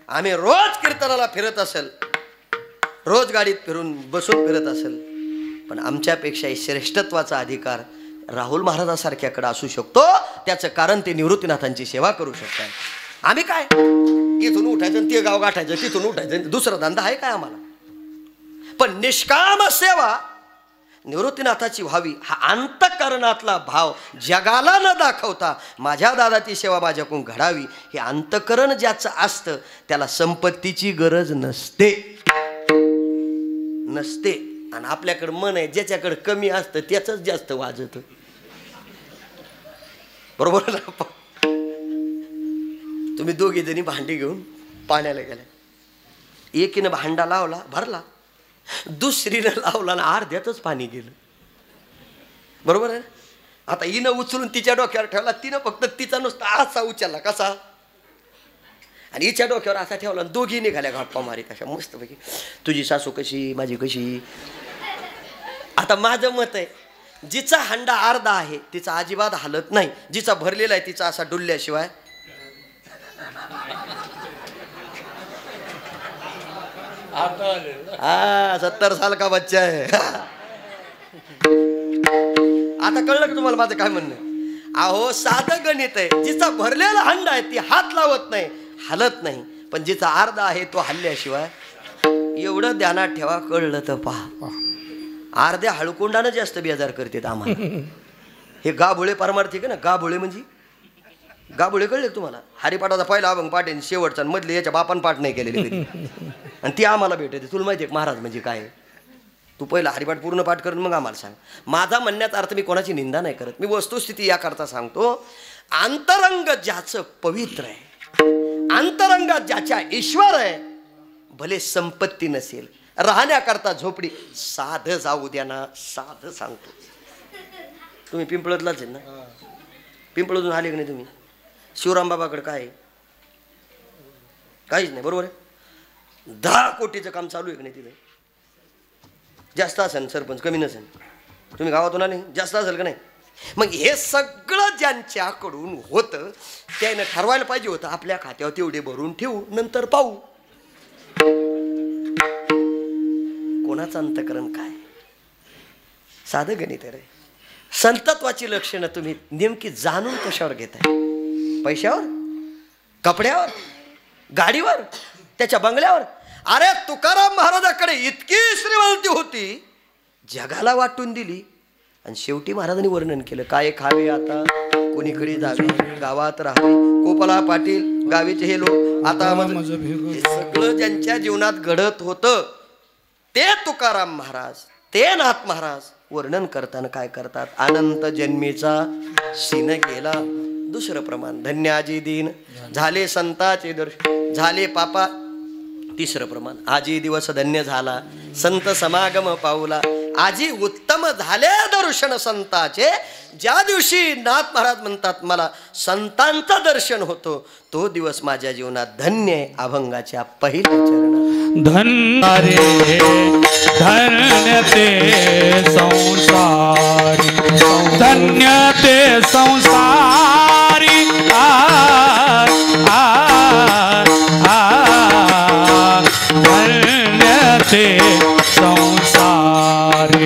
Speaker 4: आम्ही रोज कीर्तनाला फिरत असेल, रोज गाडीत फिरून बसून फिरत असेल, पण आमच्यापेक्षाही श्रेष्ठत्वाचा अधिकार राहुल महाराजासारख्याकडे असू शकतो. त्याचं कारण ते निवृत्तीनाथांची सेवा करू शकतात. आम्ही काय इथून उठायचं ते गाव गाठायचं, तिथून उठायचं, दुसरा धंदा आहे काय आम्हाला? पण निष्काम सेवा निवृत्तीनाथाची व्हावी हा अंतःकरणातला भाव जगाला न दाखवता माझ्या दादाची सेवा माझ्याकडून घडावी हे अंतःकरण ज्याचं असतं त्याला संपत्तीची गरज नसते. आणि आपल्याकडे मन आहे, ज्याच्याकडे कमी असतं त्याचंच जास्त वाजत. बरोबर ना? तुम्ही दोघी जणी भांडी घेऊन पाण्याला गेल्या, एकीनं भांडा लावला भरला, दुसरीनं लावला ना अर्ध्यातच पाणी गेलं. बरोबर आहे? आता हिनं उचलून तिच्या डोक्यावर ठेवला, तिनं फक्त तिचा नुसता असा उचलला कसा, आणि हिच्या डोक्यावर असा ठेवला, दोघी निघाल्या गप्पा मारीत अशा मस्तपैकी. तुझी सासू कशी, माझी कशी. आता माझं मत आहे, जिचा हंडा अर्धा आहे तिचा अजिबात हालत नाही, जिचा भरलेला आहे तिचा असा डुलल्याशिवाय हा 70 साल का बच्चा आहे. आता कळलं की तुम्हाला माझं काय म्हणणं? अहो साधं गणित आहे, जिचा भरलेला हंडा आहे ती हात लावत नाही, हालत नाही, पण जिचा अर्धा आहे तो हल्ल्याशिवाय. एवढं ध्यानात ठेवा. कळलं तर पहा. अर्ध्या हळकुंडानं जास्त बेजार करतात आम्हाला. हे गाभोळे पारमार्थी का ना, गाभोळे म्हणजे गाभोळे कळले तुम्हाला? हरिपाठाचा पहिला अभंग पाठ आहे, शेवटचा मधले याच्या बापान पाठ नाही केलेले कधी, आणि ती आम्हाला भेटते. तुला माहिती आहे महाराज म्हणजे काय? तू पहिला हरिपाठ पूर्ण पाठ करून मग आम्हाला सांग. माझा म्हणण्याचा अर्थ मी कोणाची निंदा नाही करत, मी वस्तुस्थिती याकरता सांगतो. अंतरंग ज्याचं पवित्र आहे, अंतरंगात ज्याच्या ईश्वर आहे, भले संपत्ती नसेल, राहण्याकरता झोपडी, साधं जाऊ द्या ना. साधं सांगतो. तुम्ही पिंपळतलाच आहे ना? पिंपळतून आले की नाही तुम्ही? शिवराम बाबाकडे काय काहीच नाही. बरोबर आहे? 10 कोटीचं काम चालू आहे की नाही तिथे? जास्त असेल सरपंच, कमी नसेल. तुम्ही गावातून आले, जास्त असेल का नाही? मग हे सगळं ज्यांच्याकडून होतं त्याने ठरवायला पाहिजे होतं, आपल्या खात्यावर तेवढे भरून ठेवू, नंतर पाहू. कोणाचं अंतःकरण काय? साधं गणित आहे. संतत्वाची लक्षणं तुम्ही नेमकी जाणून कशावर घेताय? पैशावर, कपड्यावर, गाडीवर, त्याच्या बंगल्यावर? अरे तुकाराम महाराजाकडे इतकी श्रीमंती होती, जगाला वाटून दिली, आणि शेवटी महाराजांनी वर्णन केलं, काय खावे आता, कोणीकडे जावे, गावात राहावे, कोपला पाटील गावीचे हे लोक आता. हे सगळं ज्यांच्या जीवनात घडत होतं ते तुकाराम महाराज, ते नाथ महाराज वर्णन करताना काय करतात? अनंत जन्मीचा सीन गेला. दुसरं प्रमाण, धन्याजी दीन झाले संताचे दर्शन, झाले पापा. तिसरं प्रमाण, आजी दिवस धन्य झाला, संत समागम पावला. आजी उत्तम झाले दर्शन संताचे. ज्या दिवशी नाथ महाराज म्हणतात मला संतांचं दर्शन होतो, तो दिवस माझ्या जीवनात धन्य आहे. अभंगाच्या पहिल्या चरणात
Speaker 1: धन्य रे धन्य ते संसारी, धन्य ते संसारी. धन्य ते संसारी,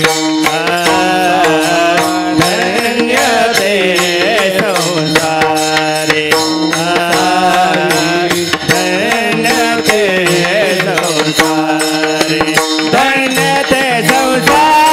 Speaker 2: धन्य ते संसारी, धन्य ते संसारी, धन्य ते संसारी.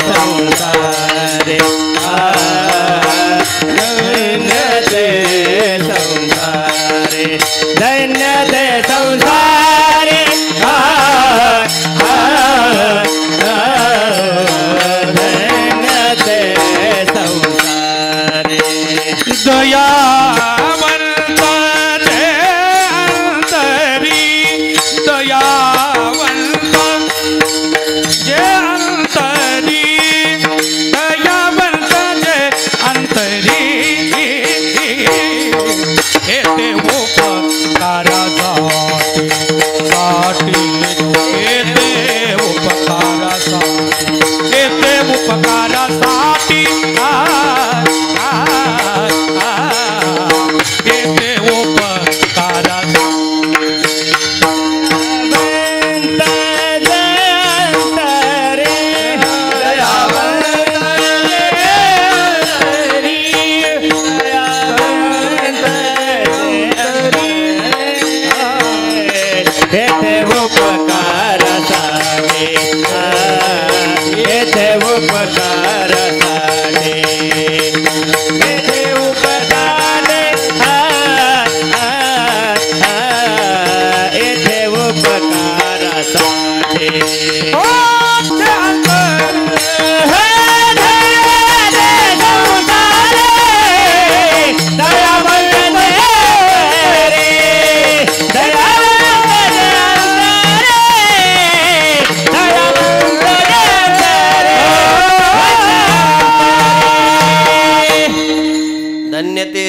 Speaker 2: संसारे धन्य ते संसारे धन्य ते संसारे धन्य ते संसारे
Speaker 1: दयावंत जे अंतरी दयावंत जे अंतरी दयावंत जे अंतरी हे ते उपकारासाठी हे ते उपकारासाठी हे ते उपकारासाठी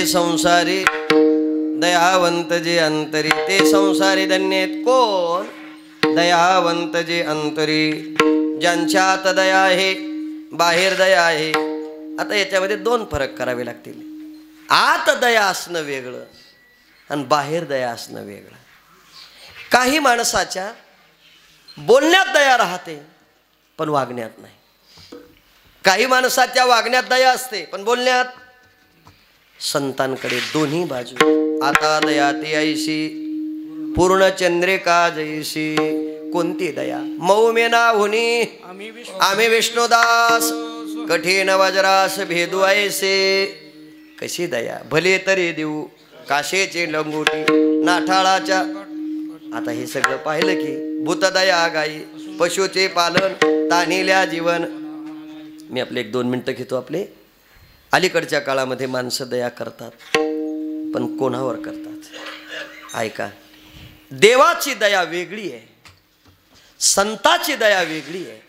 Speaker 4: संसारी दयावंत जे अंतरी ते संसारी धन्य कोण दयावंत जे अंतरी ज्यांच्यात दया आहे बाहेर दया आहे। आता याच्यामध्ये दोन फरक करावे लागतील। आत दया असणं वेगळं आणि बाहेर दया असणं वेगळं। काही माणसाच्या बोलण्यात दया राहते पण वागण्यात नाही। काही माणसाच्या वागण्यात दया असते पण बोलण्यात संतांकडे दोन्ही बाजू। आता दया ती ऐशी पूर्ण चंद्रिका जैसी कोणती दया मऊ मेना होनी आम्ही विष्णुदास कठीण वज्रास भेदू ऐसे। कशी दया भले तरी देऊ काशेचे लंगोटी नाठाळाच्या। आता हे सगळं पाहिलं की भूतदया गाई पशुचे पालन तानिल्या जीवन। मी आपले 1-2 मिनिटं घेतो। आपले अलीकडच्या काळामध्ये माणसं दया करतात पण कोणावर करतात ऐका। देवाची दया वेगळी आहे, संताची दया वेगळी आहे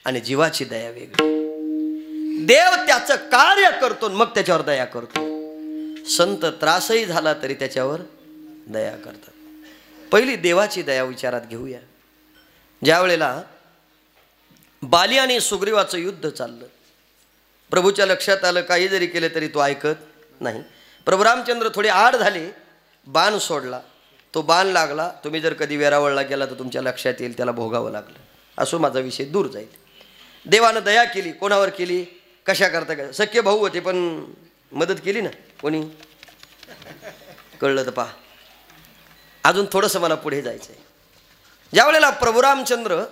Speaker 4: आणि जीवाची दया वेगळी। देव त्याचं कार्य करतो मग त्याच्यावर दया करतो। संत त्रासही झाला तरी त्याच्यावर दया करतात। पहिली देवाची दया विचारात घेऊया। ज्या वेळेला बाली आणि सुग्रीवाचं युद्ध चाललं, प्रभूच्या लक्षात आलं काही जरी केलं तरी तो ऐकत नाही। प्रभू रामचंद्र थोडे आड झाले, बाण सोडला, तो बाण लागला। तुम्ही जर कधी वेरावळला गेला तर तुमच्या लक्षात येईल त्याला भोगावं लागलं। असो माझा विषय दूर जाईल। देवानं दया केली कोणावर केली कशा करता काय सख्य भाऊ होते पण मदत केली ना कोणी कळलं तर पहा। अजून थोडंसं मला पुढे जायचं आहे। ज्या वेळेला प्रभू रामचंद्र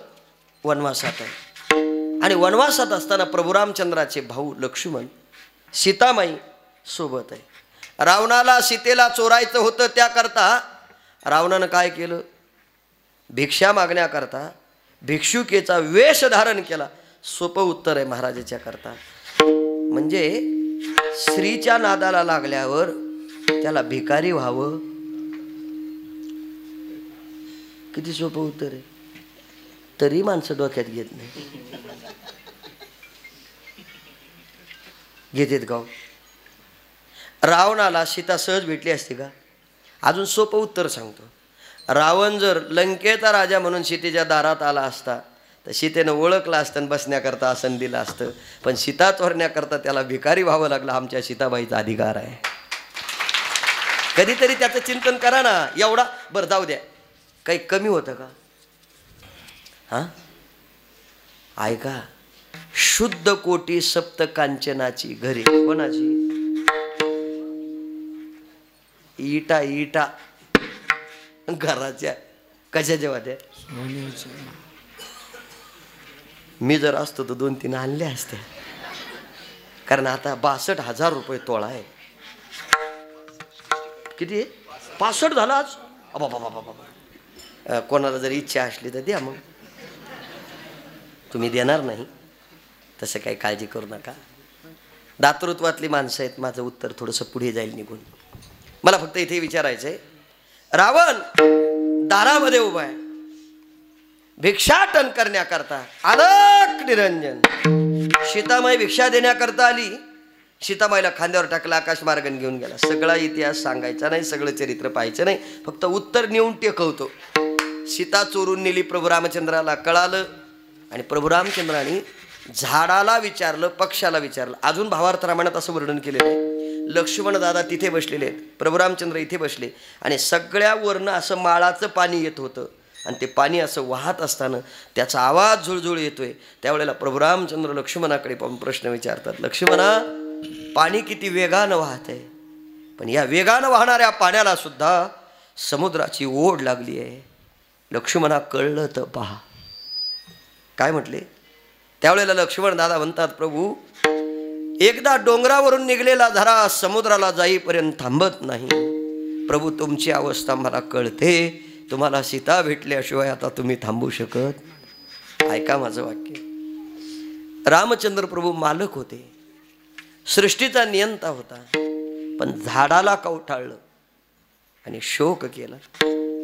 Speaker 4: वनवासात आहे आणि वनवासात असताना प्रभू रामचंद्राचे भाऊ लक्ष्मण सीतामाई सोबत आहे। रावणाला सीतेला चोरायचं होतं त्याकरता रावणानं काय केलं भिक्षा मागण्याकरता भिक्षुकेचा वेश धारण केला। सोपं उत्तर आहे महाराजाच्या करता। म्हणजे स्त्रीच्या नादाला लागल्यावर त्याला भिकारी व्हावं किती सोपं उत्तर आहे तरी माणसं डोक्यात घेत नाही। घेतेत गाव रावणाला सीता सहज भेटली असती का? अजून सोपं उत्तर सांगतो। रावण जर लंकेचा राजा म्हणून सीतेच्या दारात आला असता तर सीतेनं ओळखलं असतं आणि बसण्याकरता आसन दिलं असतं, पण सीता चोरण्याकरता त्याला भिकारी व्हावं लागलं। आमच्या सीताबाईचा अधिकार आहे। कधीतरी त्याचं चिंतन करा ना। एवढा बरं जाऊ द्या, काही कमी होतं का? हां ऐका, शुद्ध कोटी सप्त कांचनाची घरे कोणाची? इटा इटा घराच्या कशाच्या होत्या? मी जर असतो तर 2-3 आणले असते, कारण आता 62,000 रुपये तोळा आहे. किती आहे? 65 झाला आज. कोणाला जर इच्छा असली तर द्या. मग तुम्ही देणार नाही तसं काही काळजी करू नका. दातृत्वातली माणसं आहेत. माझं उत्तर थोडंसं पुढे जाईल निघून. मला फक्त इथे विचारायचंय, रावण दारामध्ये उभा आहे, भिक्षाटन करण्याकरता अलक निरंजन. सीतामाई भिक्षा देण्याकरता आली. सीतामाईला खांद्यावर टाकला, आकाश मार्गन घेऊन गेला. सगळा इतिहास सांगायचा नाही, सगळं चरित्र पाहायचं नाही, फक्त उत्तर नेऊन टेकवतो. सीता चोरून नेली, प्रभू रामचंद्राला कळालं आणि प्रभू रामचंद्राने झाडाला विचारलं, पक्षाला विचारलं. अजून भावार्थ रामायणात असं वर्णन केलेलं आहे. लक्ष्मण दादा तिथे बसलेले आहेत, प्रभू रामचंद्र इथे बसले आणि सगळ्या वरनं असं माळाचं पाणी येत होतं आणि ते पाणी असं वाहत असताना त्याचा आवाज झुळझुळ येतोय. त्यावेळेला प्रभू रामचंद्र लक्ष्मणाकडे पाहून प्रश्न विचारतात, लक्ष्मणा, पाणी किती वेगानं वाहत आहे, पण या वेगानं वाहणाऱ्या पाण्याला सुद्धा समुद्राची ओढ लागली आहे. लक्ष्मणा, कळलं तर पहा. काय म्हटले? त्यावेळेला लक्ष्मण दादा म्हणतात, प्रभू, एकदा डोंगरावरून निघलेला झरा समुद्राला जाईपर्यंत थांबत नाही. प्रभू, तुमची अवस्था मला कळते. तुम्हाला सीता भेटल्याशिवाय आता तुम्ही थांबू शकत. ऐका माझं वाक्य. रामचंद्र प्रभू मालक होते, सृष्टीचा नियंता होता, पण झाडाला कवटाळलं आणि शोक केला.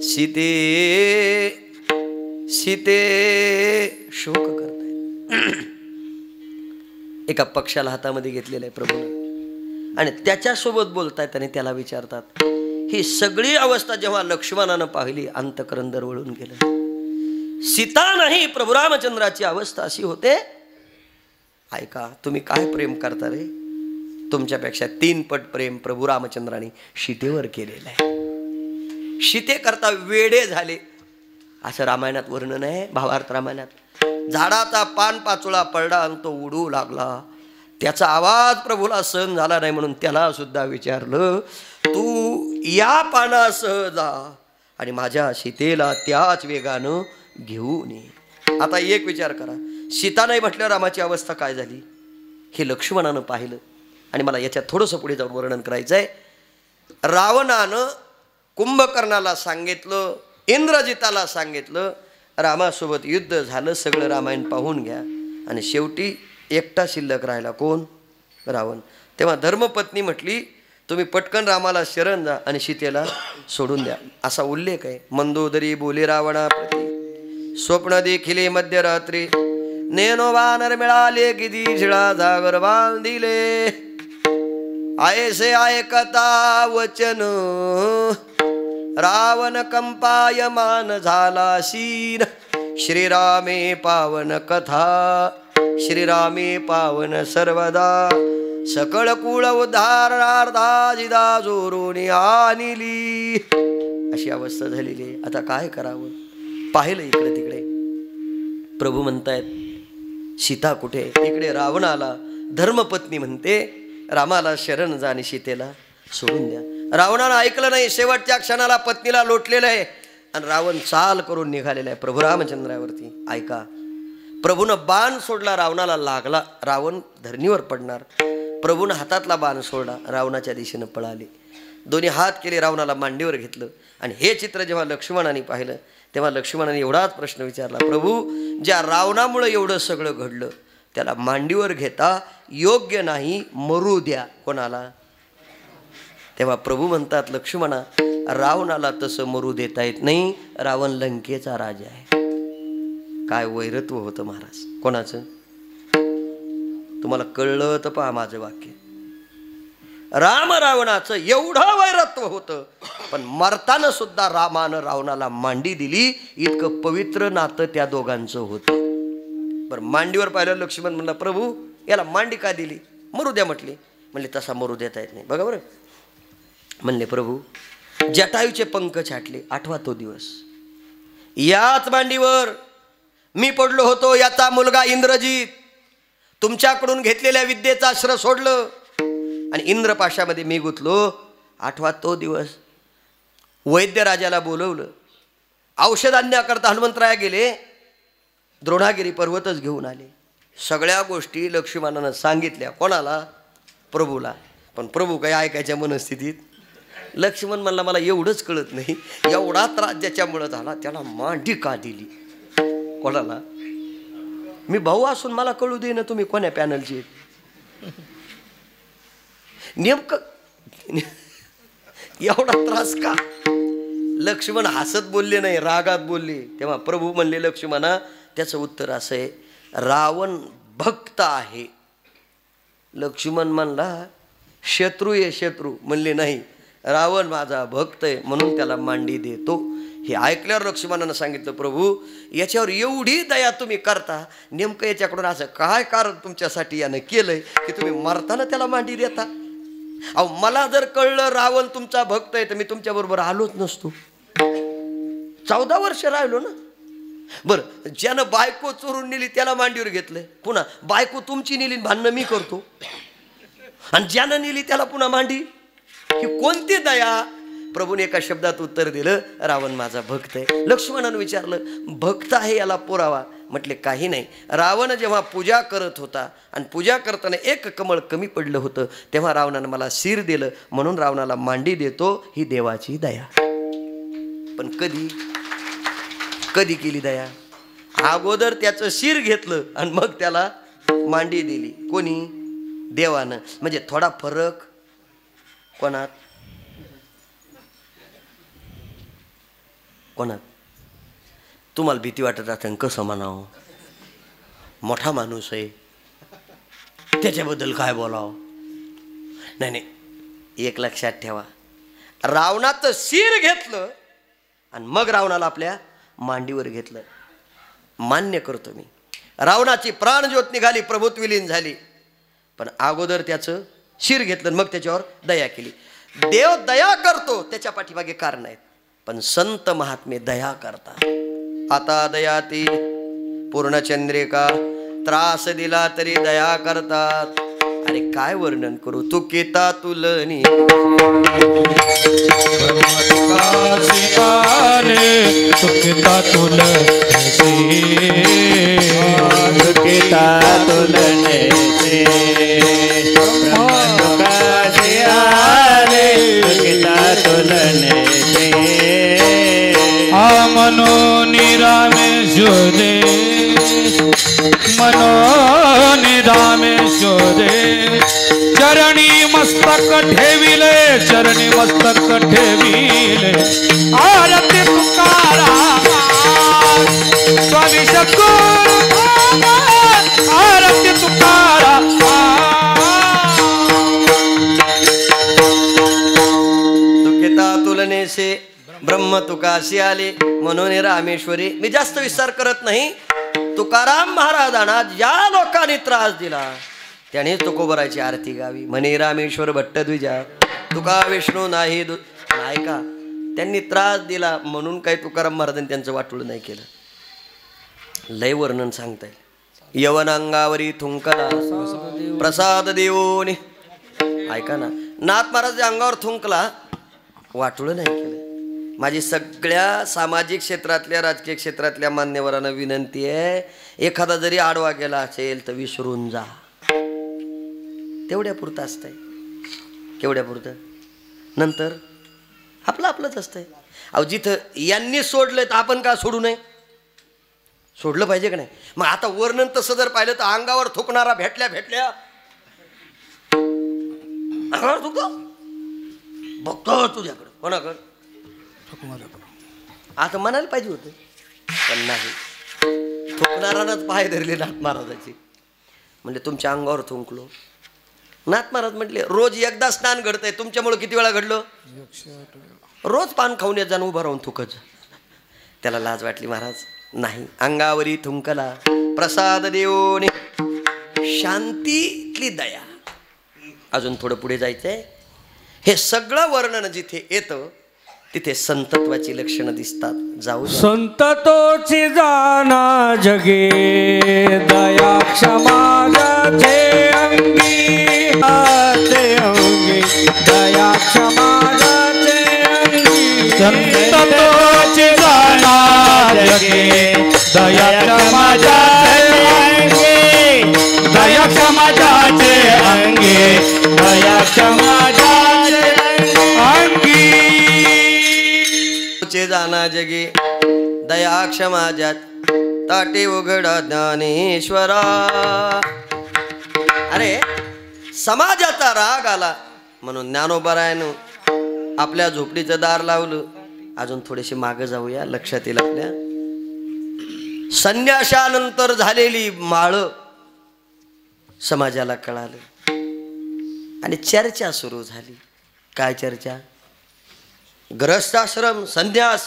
Speaker 4: सीते सीते शोक करताय. एका पक्षाला हातामध्ये घेतलेलं आहे प्रभूने आणि त्याच्यासोबत बोलतायत आणि त्याला विचारतात. ही सगळी अवस्था जेव्हा लक्ष्मणानं पाहिली, अंतःकरण दरवळून गेलं. सीता नाही, प्रभू रामचंद्राची अवस्था अशी होते. ऐका, तुम्ही काय प्रेम करता रे? तुमच्यापेक्षा 3 पट प्रेम प्रभू रामचंद्राने सीतेवर केलेलं आहे. सीते करता वेडे झाले असं रामायणात वर्णन आहे. भावार्थ रामायणात झाडाचा पान पाचोळा पडला आणि तो उडू लागला. त्याचा आवाज प्रभूला सहन झाला नाही म्हणून त्याला सुद्धा विचारलं, तू या पानासह जा आणि माझ्या सीतेला त्याच वेगानं घेऊन ये. आता एक विचार करा, सीता नाही म्हटल्यावर रामाची अवस्था काय झाली हे लक्ष्मणानं पाहिलं. आणि मला याच्यात थोडंसं पुढे जाऊन वर्णन करायचं आहे. रावणानं कुंभकर्णाला सांगितलं, इंद्रजिताला सांगितलं, रामासोबत युद्ध झालं. सगळं रामायण पाहून घ्या. आणि शेवटी एकटा शिल्लक राहिला. कोण? रावण. तेव्हा धर्मपत्नी म्हटली, तुम्ही पटकन रामाला शरण जा आणि सीतेला सोडून द्या, असा उल्लेख आहे. मंदोदरी बोले रावणाप्रती, स्वप्न देखिले मध्यरात्री, नेनो वानर मिळाले किती झिळा जागर बांधिले, आयसे ऐकता वचन रावण कंपायमान झाला शीन. श्रीरामे पावन कथा, श्रीरामे पावन सर्वदा, सकळ कुळ उद्धारणार्था जिदा जोरून आणली. अशी अवस्था झालेली आहे. आता काय करावं? पाहिलं इकडे तिकडे, प्रभू म्हणतायत सीता कुठे? इकडे रावण आला. धर्मपत्नी म्हणते रामाला शरण जा आणि सीतेला सोडून द्या. रावणानं ऐकलं नाही. शेवटच्या क्षणाला पत्नीला लोटलेलं आहे आणि रावण चाल करून निघालेला आहे प्रभू रामचंद्रावरती. ऐका, प्रभूनं बाण सोडला, रावणाला लागला, रावण धरणीवर पडणार. प्रभूनं हातातला बाण सोडला, रावणाच्या दिशेनं पळाले. दोन्ही हात केले, रावणाला मांडीवर घेतलं. आणि हे चित्र जेव्हा लक्ष्मणाने पाहिलं तेव्हा लक्ष्मणाने एवढाच प्रश्न विचारला, प्रभू, ज्या रावणामुळे एवढं सगळं घडलं त्याला मांडीवर घेता योग्य नाही, मरू द्या. कोणाला? तेव्हा प्रभू म्हणतात, लक्ष्मणा, रावणाला तसं मरू देता येत नाही. रावण लंकेचा राजा आहे. काय वैरत्व होतं महाराज कोणाचं? तुम्हाला कळलं तर पहा माझं वाक्य. राम रावणाचं एवढं वैरत्व होतं, पण मरताना सुद्धा रामानं रावणाला मांडी दिली. इतकं पवित्र नातं त्या दोघांचं होतं. बरं, मांडीवर पाहिलं लक्ष्मण म्हणला, प्रभू याला मांडी का दिली? मरू द्या म्हटली. म्हणले तसा मरू देता येत नाही. बघा बरं, म्हणले प्रभू जटायूचे पंख छाटले. 8वा तो दिवस. याच मांडीवर मी पडलो होतो. याचा मुलगा इंद्रजित तुमच्याकडून घेतलेल्या विद्येचा आश्रय सोडलं आणि इंद्रपाशामध्ये मी गुंतलो. 8वा तो दिवस. वैद्य राजाला बोलवलं. औषध आणण्याकरता हनुमंतराया गेले. द्रोणागिरी पर्वतच घेऊन आले. सगळ्या गोष्टी लक्ष्मणानं सांगितल्या. कोणाला? प्रभूला. पण प्रभू काही ऐकायच्या मनस्थितीत. लक्ष्मण म्हणला मला एवढंच कळत नाही, एवढा त्रास ज्याच्यामुळं झाला त्याला मांडी का दिली? कोणाला? मी भाऊ असून मला कळू दे ना तुम्ही कोण्या पॅनलची. नेमकं एवढा त्रास का? लक्ष्मण हसत बोलले नाही, रागात बोलले. तेव्हा प्रभू म्हणले लक्ष्मणा, त्याचं उत्तर असं आहे, रावण भक्त आहे. लक्ष्मण म्हणला शत्रू आहे. शत्रू म्हणले नाही, रावण माझा भक्त आहे म्हणून त्याला मांडी देतो. हे ऐकल्यावर लक्ष्मणानं सांगितलं, प्रभू याच्यावर एवढी दया तुम्ही करता, नेमकं याच्याकडून असं काय कारण तुमच्यासाठी यानं केलंय की तुम्ही मरताना त्याला मांडी देता? अहो मला जर कळलं रावण तुमचा भक्त आहे तर मी तुमच्याबरोबर आलोच नसतो. 14 वर्ष राहिलो ना. बरं, ज्यानं बायको चोरून नेली त्याला मांडीवर घेतलंय, पुन्हा बायको तुमची नेली भांडणं मी करतो, आणि ज्यानं नेली त्याला पुन्हा मांडी. ही कोणती दया? प्रभूने एका शब्दात उत्तर दिलं, रावण माझा भक्त आहे. लक्ष्मणानं विचारलं, भक्त आहे याला पुरावा? म्हटले काही नाही. रावण जेव्हा पूजा करत होता आणि पूजा करताना एक कमळ कमी पडलं होतं, तेव्हा रावणानं मला शिर दिलं म्हणून रावणाला मांडी देतो. ही देवाची दया. पण कधी केली दया? अगोदर त्याचं शिर घेतलं आणि मग त्याला मांडी दिली. कोणी? देवानं. म्हणजे थोडा फरक कोणात? तुम्हाला भीती वाटत असेल, कसं म्हणावं, मोठा माणूस आहे त्याच्याबद्दल काय बोलावं. नाही, एक लक्षात ठेवा, रावणाचं शिर घेतलं आणि मग रावणाला आपल्या मांडीवर घेतलं. मान्य करतो मी, रावणाची प्राणज्योत निघाली, प्रभुत्व विलीन झाली, पण अगोदर त्याचं शिर घेतलं मग त्याच्यावर दया केली. देव दया करतो, त्याच्या पाठीमागे कारण आहेत, पण संत महात्मे दया करतात. आता दयाती पूर्णचंद्रिका, त्रास दिला तरी दया करतात. अरे काय वर्णन करू, तू केता तुलनी
Speaker 1: तुकिता तुलने मनो निरामेश्वरे, मनो निरामेश्वरे, चरणी मस्तक ठेविले, चरणी मस्तक ठेविले, आरती तुकाराम स्वामी सद्गुरु, आरती तुकाराम.
Speaker 4: तुकिता तुलने से ब्रह्म तुकाशी आले, म्हणून रामेश्वरी. मी जास्त विस्तार करत नाही. तुकाराम महाराजांना ज्या लोकांनी त्रास दिला त्याने तुकोबराची आरती गावी. म्हणे रामेश्वर भट्टद्विजा, तुका विष्णू नाही का? त्यांनी त्रास दिला म्हणून काही तुकाराम महाराजांनी त्यांचं वाटोळं नाही केलं. लय वर्णन सांगताय. यवन अंगावरी थुंकला प्रसाद देवोनी. ऐका ना, नाथ महाराजांच्या अंगावर थुंकला, वाटोळं नाही केलं. माझी सगळ्या सामाजिक क्षेत्रातल्या, राजकीय क्षेत्रातल्या मान्यवरांना विनंती आहे, एखादा जरी आडवा गेला असेल तर विसरून जा. तेवढ्या पुरतं असतंय. केवढ्या पुरतं? नंतर आपलंच असतंय. अहो जिथं यांनी सोडलं तर आपण का सोडू नये? सोडलं पाहिजे का नाही? मग आता वर्णन तसं जर पाहिलं तर अंगावर थुकणारा भेटल्या अंगावर थुकतो, बघतो तुझ्याकडं, कोणाकडं? आता म्हणायला पाहिजे होतं, पण नाही. थुकणारानंच पाय धरले नाथ महाराजाची. म्हणजे तुमच्या अंगावर थुंकलो. नाथ महाराज म्हटले रोज एकदा स्नान घडतंय, तुमच्यामुळे किती वेळा घडलं? रोज पान खाऊन येत जाणं, उभं राहून थुकच. त्याला लाज वाटली महाराज. नाही, अंगावरी थुंकला प्रसाद देवोने, शांतीतली दया. अजून थोडं पुढे जायचंय. हे सगळं वर्णन जिथे येतं तिथे संतत्वाची लक्षणं दिसतात. जाऊ.
Speaker 1: संततोची जाना जगे, दया क्षमा जाचे अंगी, दया क्षमा जाचे अंगी. संततोची जाना जगे दया समाजाचे अंगे दया समाजाचे अंगे दया समाजाचे अंगी
Speaker 4: चे जाना जगे दया क्षमाजात ताटे उघडा ज्ञानेश्वरा. अरे समाजाचा राग आला म्हणून ज्ञानोबरायनं आपल्या झोपडीचं दार लावलं. अजून थोडेसे मागे जाऊया, लक्षात येईल आपल्या. संन्याशानंतर झालेली माळ समाजाला कळालं आणि चर्चा सुरू झाली. काय चर्चा? ग्रहस्थाश्रम, संन्यास,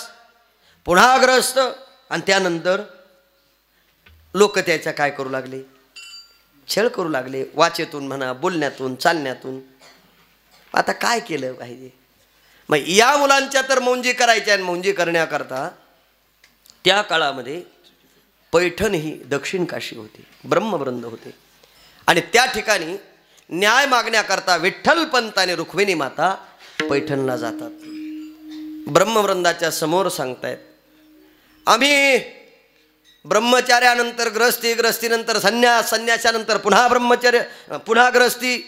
Speaker 4: पुन्हा ग्रहस्थ, आणि त्यानंतर लोक त्याचा काय करू लागले? छळ करू लागले. वाचेतून म्हणा, बोलण्यातून, चालण्यातून. आता काय केलं पाहिजे? मग या मुलांच्या तर मौंजी करायच्या, आणि मौंजी करण्याकरता त्या काळामध्ये पैठण ही दक्षिण काशी होती, ब्रह्मवृंद होते. आणि त्या ठिकाणी न्याय मागण्याकरता विठ्ठल पंत आणि रुक्मिणी माता पैठणला जातात. ब्रह्मवृंदाच्या समोर सांगतायत, आम्ही ब्रह्मचार्यानंतर ग्रहस्थी, ग्रहस्थीनंतर संन्यास, संन्यासानंतर पुन्हा ब्रह्मचर्य, पुन्हा ग्रहस्थी,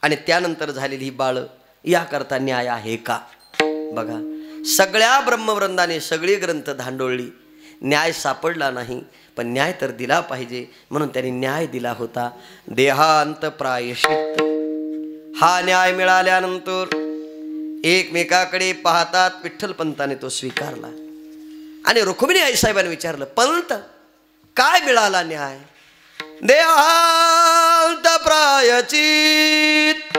Speaker 4: आणि त्यानंतर झालेली ही बाळ, याकरता न्याय आहे का? बघा, सगळ्या ब्रह्मवृंदाने सगळी ग्रंथ धांडोळली, न्याय सापडला नाही. पण न्याय तर दिला पाहिजे, म्हणून त्यांनी न्याय दिला होता. देहांत प्रायश्चित्त हा न्याय मिळाल्यानंतर एकमेकाकडे पाहतात. विठ्ठलपंताने तो स्वीकारला. आणि रुक्मिणी आईसाहेबांनी विचारलं, पंत काय मिळाला न्याय? देहांत प्रायश्चित्त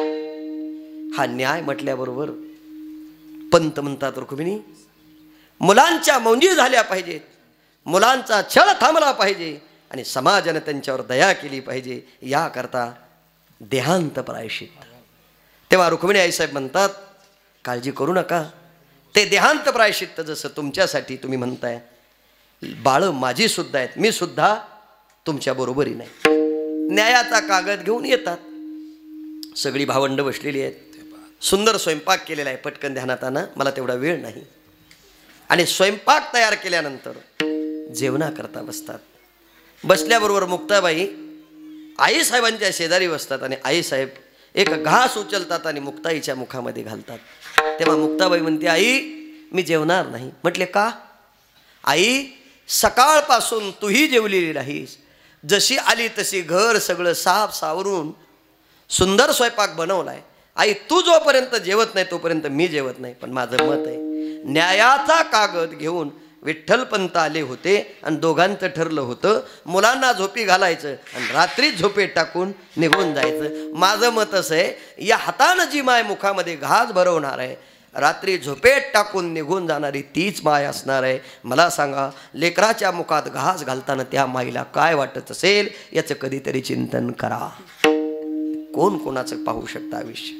Speaker 4: हा न्याय म्हटल्याबरोबर पंत म्हणतात, रुक्मिणी मुलांच्या मौंजी झाल्या पाहिजेत, मुलांचा छळ थांबला पाहिजे, आणि समाजाने त्यांच्यावर दया केली पाहिजे, याकरता देहांत प्रायश्चित्त. तेव्हा रुक्मिणी आईसाहेब म्हणतात, काळजी करू नका, ते देहांत प्रायश्चित्त जसं तुमच्यासाठी तुम्ही म्हणताय, बाळ माझी सुद्धा आहेत, मी सुद्धा तुमच्या बरोबरी नाही. न्यायाचा कागद घेऊन येतात. सगळी भावंड बसलेली आहेत. सुंदर स्वयंपाक केलेला आहे. पटकन ध्यानात आणा, मला तेवढा वेळ नाही. आणि स्वयंपाक तयार केल्यानंतर जेवणाकरता बसतात. बसल्याबरोबर मुक्ताबाई आईसाहेबांच्या शेजारी बसतात, आणि आईसाहेब एक घास उचलतात आणि मुक्ताईच्या मुखामध्ये घालतात. तेव्हा मुक्ताबाई म्हणते, आई मी जेवणार नाही. म्हटले का? आई सकाळपासून तूही जेवलेली नाहीस, जशी आली तशी घर सगळं साफ सावरून सुंदर स्वयंपाक बनवलाय. आई तू जोपर्यंत जेवत नाही तोपर्यंत मी जेवत नाही. पण माझं मत आहे, न्यायाचा कागद घेऊन विठ्ठलपंत आले होते, आणि दोघांचं ठरलं होतं मुलांना झोपी घालायचं आणि रात्रीच झोपेत टाकून निघून जायचं. माझं मत असं आहे, या हातानं जी माय मुखामध्ये घास भरवणार आहे, रात्री झोपेत टाकून निघून जाणारी तीच माय असणार आहे. मला सांगा, लेकराच्या मुखात घास घालताना त्या माईला काय वाटत असेल, याचं कधीतरी चिंतन करा. कोण कोणाचं पाहू शकतं आयुष्य?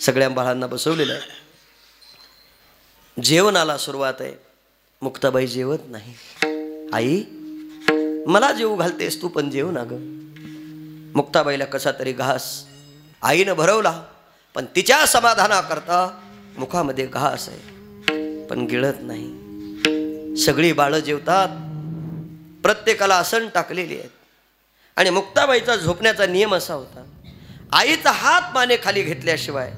Speaker 4: सगळ्या बाळांना बसवलेलं आहे. जेवणाला सुरुवात आहे. मुक्ताबाई जेवत नाही. आई मला जेवू घालतेस तू, पण जेव ना ग. मुक्ताबाईला कसा तरी घास आईनं भरवला, पण तिच्या समाधानाकरता मुखामध्ये घास आहे, पण गिळत नाही. सगळी बाळं जेवतात. प्रत्येकाला आसन टाकलेली आहेत. आणि मुक्ताबाईचा झोपण्याचा नियम असा होता, आईचा हात माने खाली घेतल्याशिवाय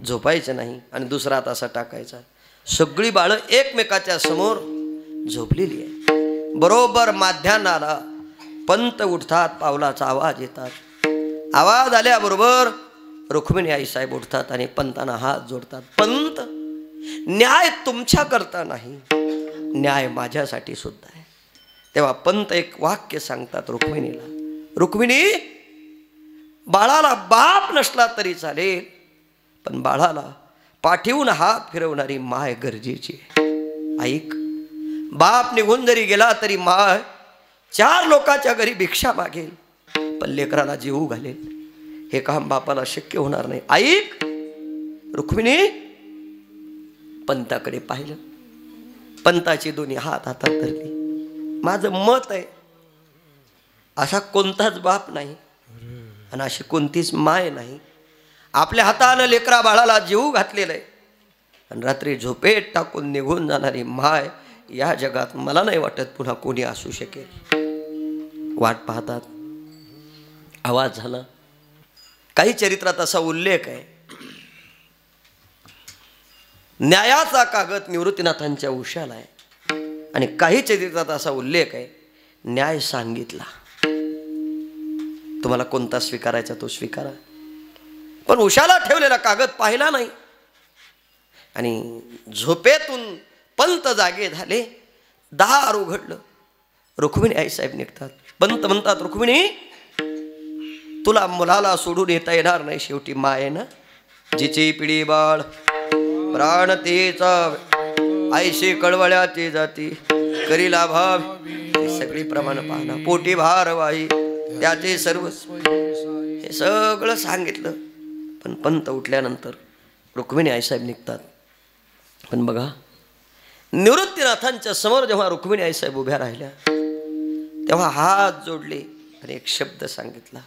Speaker 4: झोपायचं नाही, आणि दुसरा हात असा टाकायचा. सगळी बाळं एकमेकाच्या समोर झोपलेली आहे. बरोबर माध्यान्हाला पंत उठतात, पावलाचा आवाज येतात. आवाज आल्याबरोबर रुक्मिणी आईसाहेब उठतात आणि पंतांना हात जोडतात. पंत, न्याय तुमच्या करता नाही, न्याय माझ्यासाठी सुद्धा आहे. तेव्हा पंत एक वाक्य सांगतात रुक्मिणीला, रुक्मिणी बाळाला बाप नसला तरी चालेल, पण बाळाला पाठीवून हात फिरवणारी माय गरजेची आहे. ऐक, बाप निघून जरी गेला तरी माय 4 लोकांच्या घरी भिक्षा मागेल, पण लेकराला जेवू घालेल. हे काम बापाला शक्य होणार नाही. ऐक, रुक्मिणी पंताकडे पाहिलं. पंताची दोन्ही हात हातात धरली. माझं मत आहे, असा कोणताच बाप नाही आणि अशी कोणतीच माय नाही, आपल्या हातानं लेकरा बाळाला जीव घातलेलं आहे, आणि रात्री झोपेत टाकून निघून जाणारी माय या जगात मला नाही वाटत पुन्हा कोणी असू शकेल. वाट पाहतात. आवाज झाला. काही चरित्रात असा उल्लेख आहे, न्यायाचा कागद निवृत्तीनाथांच्या उशाला आहे आणि काही चरित्रात असा उल्लेख आहे, न्याय सांगितला. तुम्हाला कोणता स्वीकारायचा तो स्वीकारा, पण उशाला ठेवलेला कागद पाहिला नाही. आणि झोपेतून पंत जागे झाले. दार उघडलं. रुक्मिणी आईसाहेब निघतात. पंत म्हणतात, रुक्मिणी तुला मुलाला सोडून येता येणार नाही. शेवटी माये ना, जिची पिढी बाळ प्राण तेचा आईशी कळवळ्याची जाती करीला भाव. सगळी प्रमाण पाहना पोटी भार वाई त्याचे सर्व, हे सगळं सांगितलं. पण पंत उठल्यानंतर रुक्मिणी आईसाहेब निघतात. पण बघा, निवृत्तीनाथांच्या समोर जेव्हा रुक्मिणी आईसाहेब उभ्या राहिल्या तेव्हा हात जोडले आणि एक शब्द सांगितला,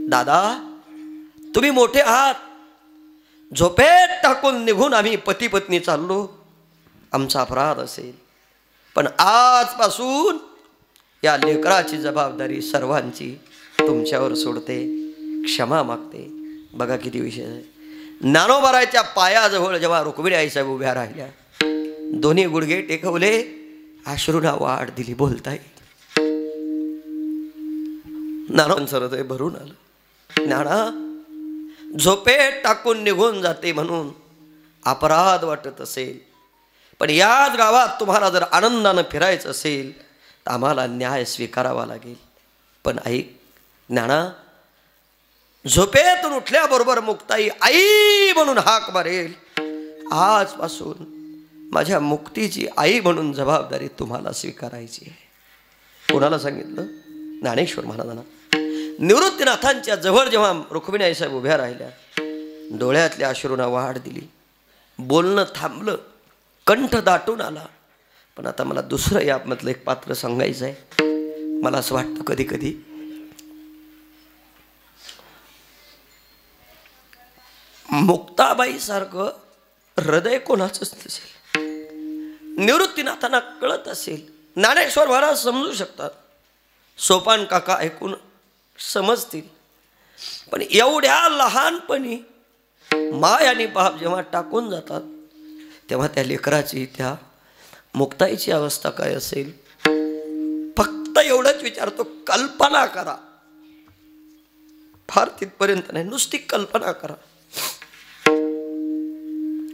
Speaker 4: दादा तुम्ही मोठे आहात. झोपेत टाकून निघून आम्ही पती पत्नी चाललो, आमचा अपराध असेल, पण आजपासून या लेकराची जबाबदारी सर्वांची तुमच्यावर सोडते, क्षमा मागते. बघा किती विषय आहे. ज्ञानोबाराच्या पायाजवळ जेव्हा रुक्मिणी आईसाहेब उभ्या राहिल्या, दोन्ही गुडघे टेकवले, अश्रूंना वाढ दिली. बोलता येईल. ज्ञानांचं हृदय भरून आलं. ज्ञाना झोपेत टाकून निघून जाते म्हणून अपराध वाटत असेल, पण याच गावात तुम्हाला जर आनंदानं फिरायचं असेल तर आम्हाला न्याय स्वीकारावा लागेल. पण ऐक ज्ञाना, झोपेतून उठल्याबरोबर मुक्ताई आई म्हणून हाक मारेल. आजपासून माझ्या मुक्तीची आई म्हणून जबाबदारी तुम्हाला स्वीकारायची आहे. कोणाला सांगितलं? ज्ञानेश्वर महाराजांना. निवृत्तीनाथांच्या जवळ जेव्हा रुक्मिणी आईसाहेब उभ्या राहिल्या, डोळ्यातल्या अश्रूंना वाढ दिली. बोलणं थांबलं, कंठ दाटून आला. पण आता मला दुसरं यामधलं एक पात्र सांगायचं आहे. मला असं वाटतं कधी कधी मुक्ताबाई सारखं हृदय कोणाचंच नसेल. निवृत्तीनाथांना कळत असेल. ज्ञानेश्वर महाराज समजू शकतात, सोपान काका ऐकून समजतील. पण एवढ्या लहानपणी माय आणि बाप जेव्हा टाकून जातात तेव्हा त्या लेकराची, त्या मुक्ताईची अवस्था काय असेल. फक्त एवढंच विचारतो, कल्पना करा. फार तिथपर्यंत नाही, नुसती कल्पना करा.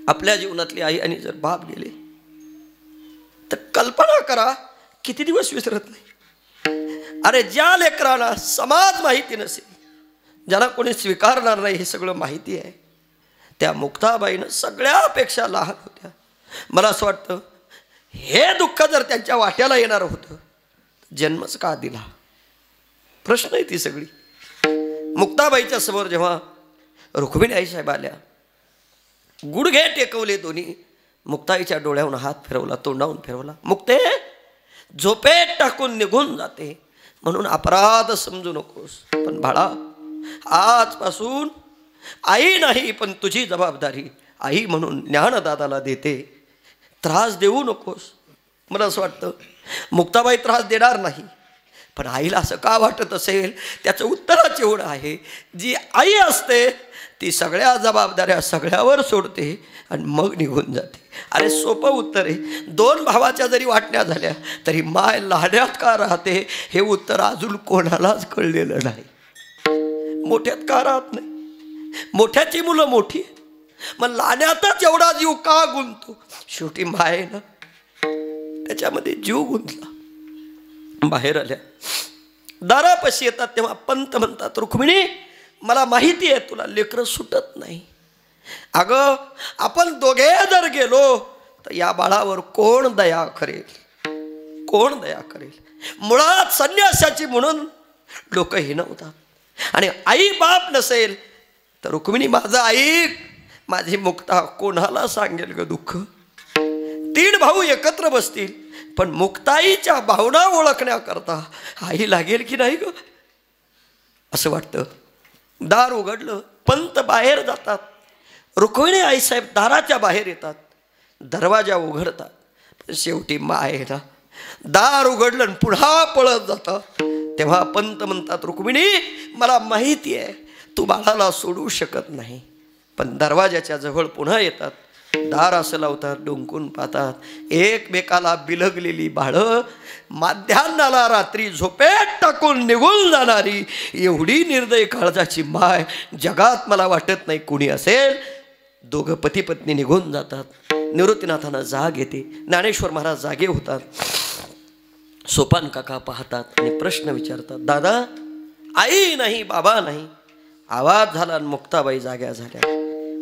Speaker 4: आपल्या जीवनातली आई आणि जर बाप गेले तर कल्पना करा किती दिवस विसरत नाही. अरे ज्या लेकराला समाज माहिती नसेल, ज्याला कोणी स्वीकारणार नाही हे सगळं माहिती आहे, त्या मुक्ताबाईनं सगळ्यापेक्षा लहान होत्या. मला असं वाटतं हे दुःख जर त्यांच्या वाट्याला येणार होतं, जन्मच का दिला? प्रश्न आहे ती सगळी. मुक्ताबाईच्या समोर जेव्हा रुक्मिणी आईसाहेब आल्या, गुडघे टेकवले दोन्ही. मुक्ताईच्या डोळ्याहून हात फिरवला, तोंडाहून फिरवला. मुक्ते झोपेत टाकून निघून जाते म्हणून अपराध समजू नकोस, पण बाळा आजपासून आई नाही पण तुझी जबाबदारी आई म्हणून ज्ञानदादाला देते. त्रास देऊ नकोस. मला असं वाटतं मुक्ताबाई त्रास देणार नाही, पण आईला असं का वाटत असेल त्याचं उत्तरच एवढं आहे, जी आई असते ती सगळ्या जबाबदाऱ्या सगळ्यावर सोडते आणि मग निघून जाते. अरे सोपं उत्तर आहे. दोन भावाच्या जरी वाटण्या झाल्या तरी माय लहान्यात का राहते हे उत्तर अजून कोणालाच कळलेलं नाही. मोठ्यात का राहत नाही? मोठ्याची मुलं मोठी, मग लहान्यातच एवढा जीव का गुंततो? शेवटी मायेनं त्याच्यामध्ये जीव गुंतला. बाहेर आल्या, दारापाशी येतात तेव्हा पंत म्हणतात, रुक्मिणी मला माहिती आहे तुला लेकरं सुटत नाही. अगं आपण दोघे जर गेलो तर या बाळावर कोण दया करेल? कोण दया करेल? मुळात संन्यासाची म्हणून लोक हिणवतात आणि आई बाप नसेल तर रुक्मिणी माझं ऐक, माझी मुक्ता कोणाला सांगेल ग दुःख? 3 भाऊ एकत्र बसतील पण मुक्ताईच्या भावना ओळखण्याकरता आई लागेल की नाही ग? असं वाटतं. दार उघडलं, पंत बाहेर जातात. रुक्मिणी आईसाहेब दाराच्या बाहेर येतात, दरवाजा उघडतात. शेवटी माय ना दार उघडलं आणि पुन्हा पळत जातं. तेव्हा पंत म्हणतात, रुक्मिणी मला माहिती आहे तू बाळाला सोडू शकत नाही. पण दरवाजाच्या जवळ पुन्हा येतात, दार असं लावतात, डोंकून पाहतात, एकमेकाला बिलगलेली बाळं, माध्यान्नाला रात्री झोपेत टाकून निघून जाणारी एवढी निर्दय काळजाची माय जगात मला वाटत नाही कुणी असेल. दोघं पती पत्नी निघून जातात. निवृत्तीनाथांना जाग येते. ज्ञानेश्वर महाराज जागे होतात. सोपान काका पाहतात आणि प्रश्न विचारतात, दादा आई नाही बाबा नाही. आवाज झाला आणि मुक्ताबाई जाग्या झाल्या.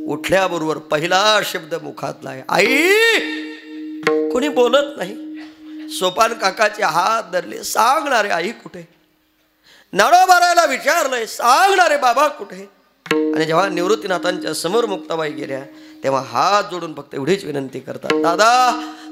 Speaker 4: उठल्याबरोबर पहिला शब्द मुखातला आहे, आई. कोणी बोलत नाही. सोपान काकाचे हात धरले, सांगणारे आई कुठे. ज्ञानोबारायला विचारलंय, सांगणारे बाबा कुठे. आणि जेव्हा निवृत्तीनाथांच्या समोर मुक्ताबाई गेल्या तेव्हा हात जोडून फक्त एवढीच विनंती करतात, दादा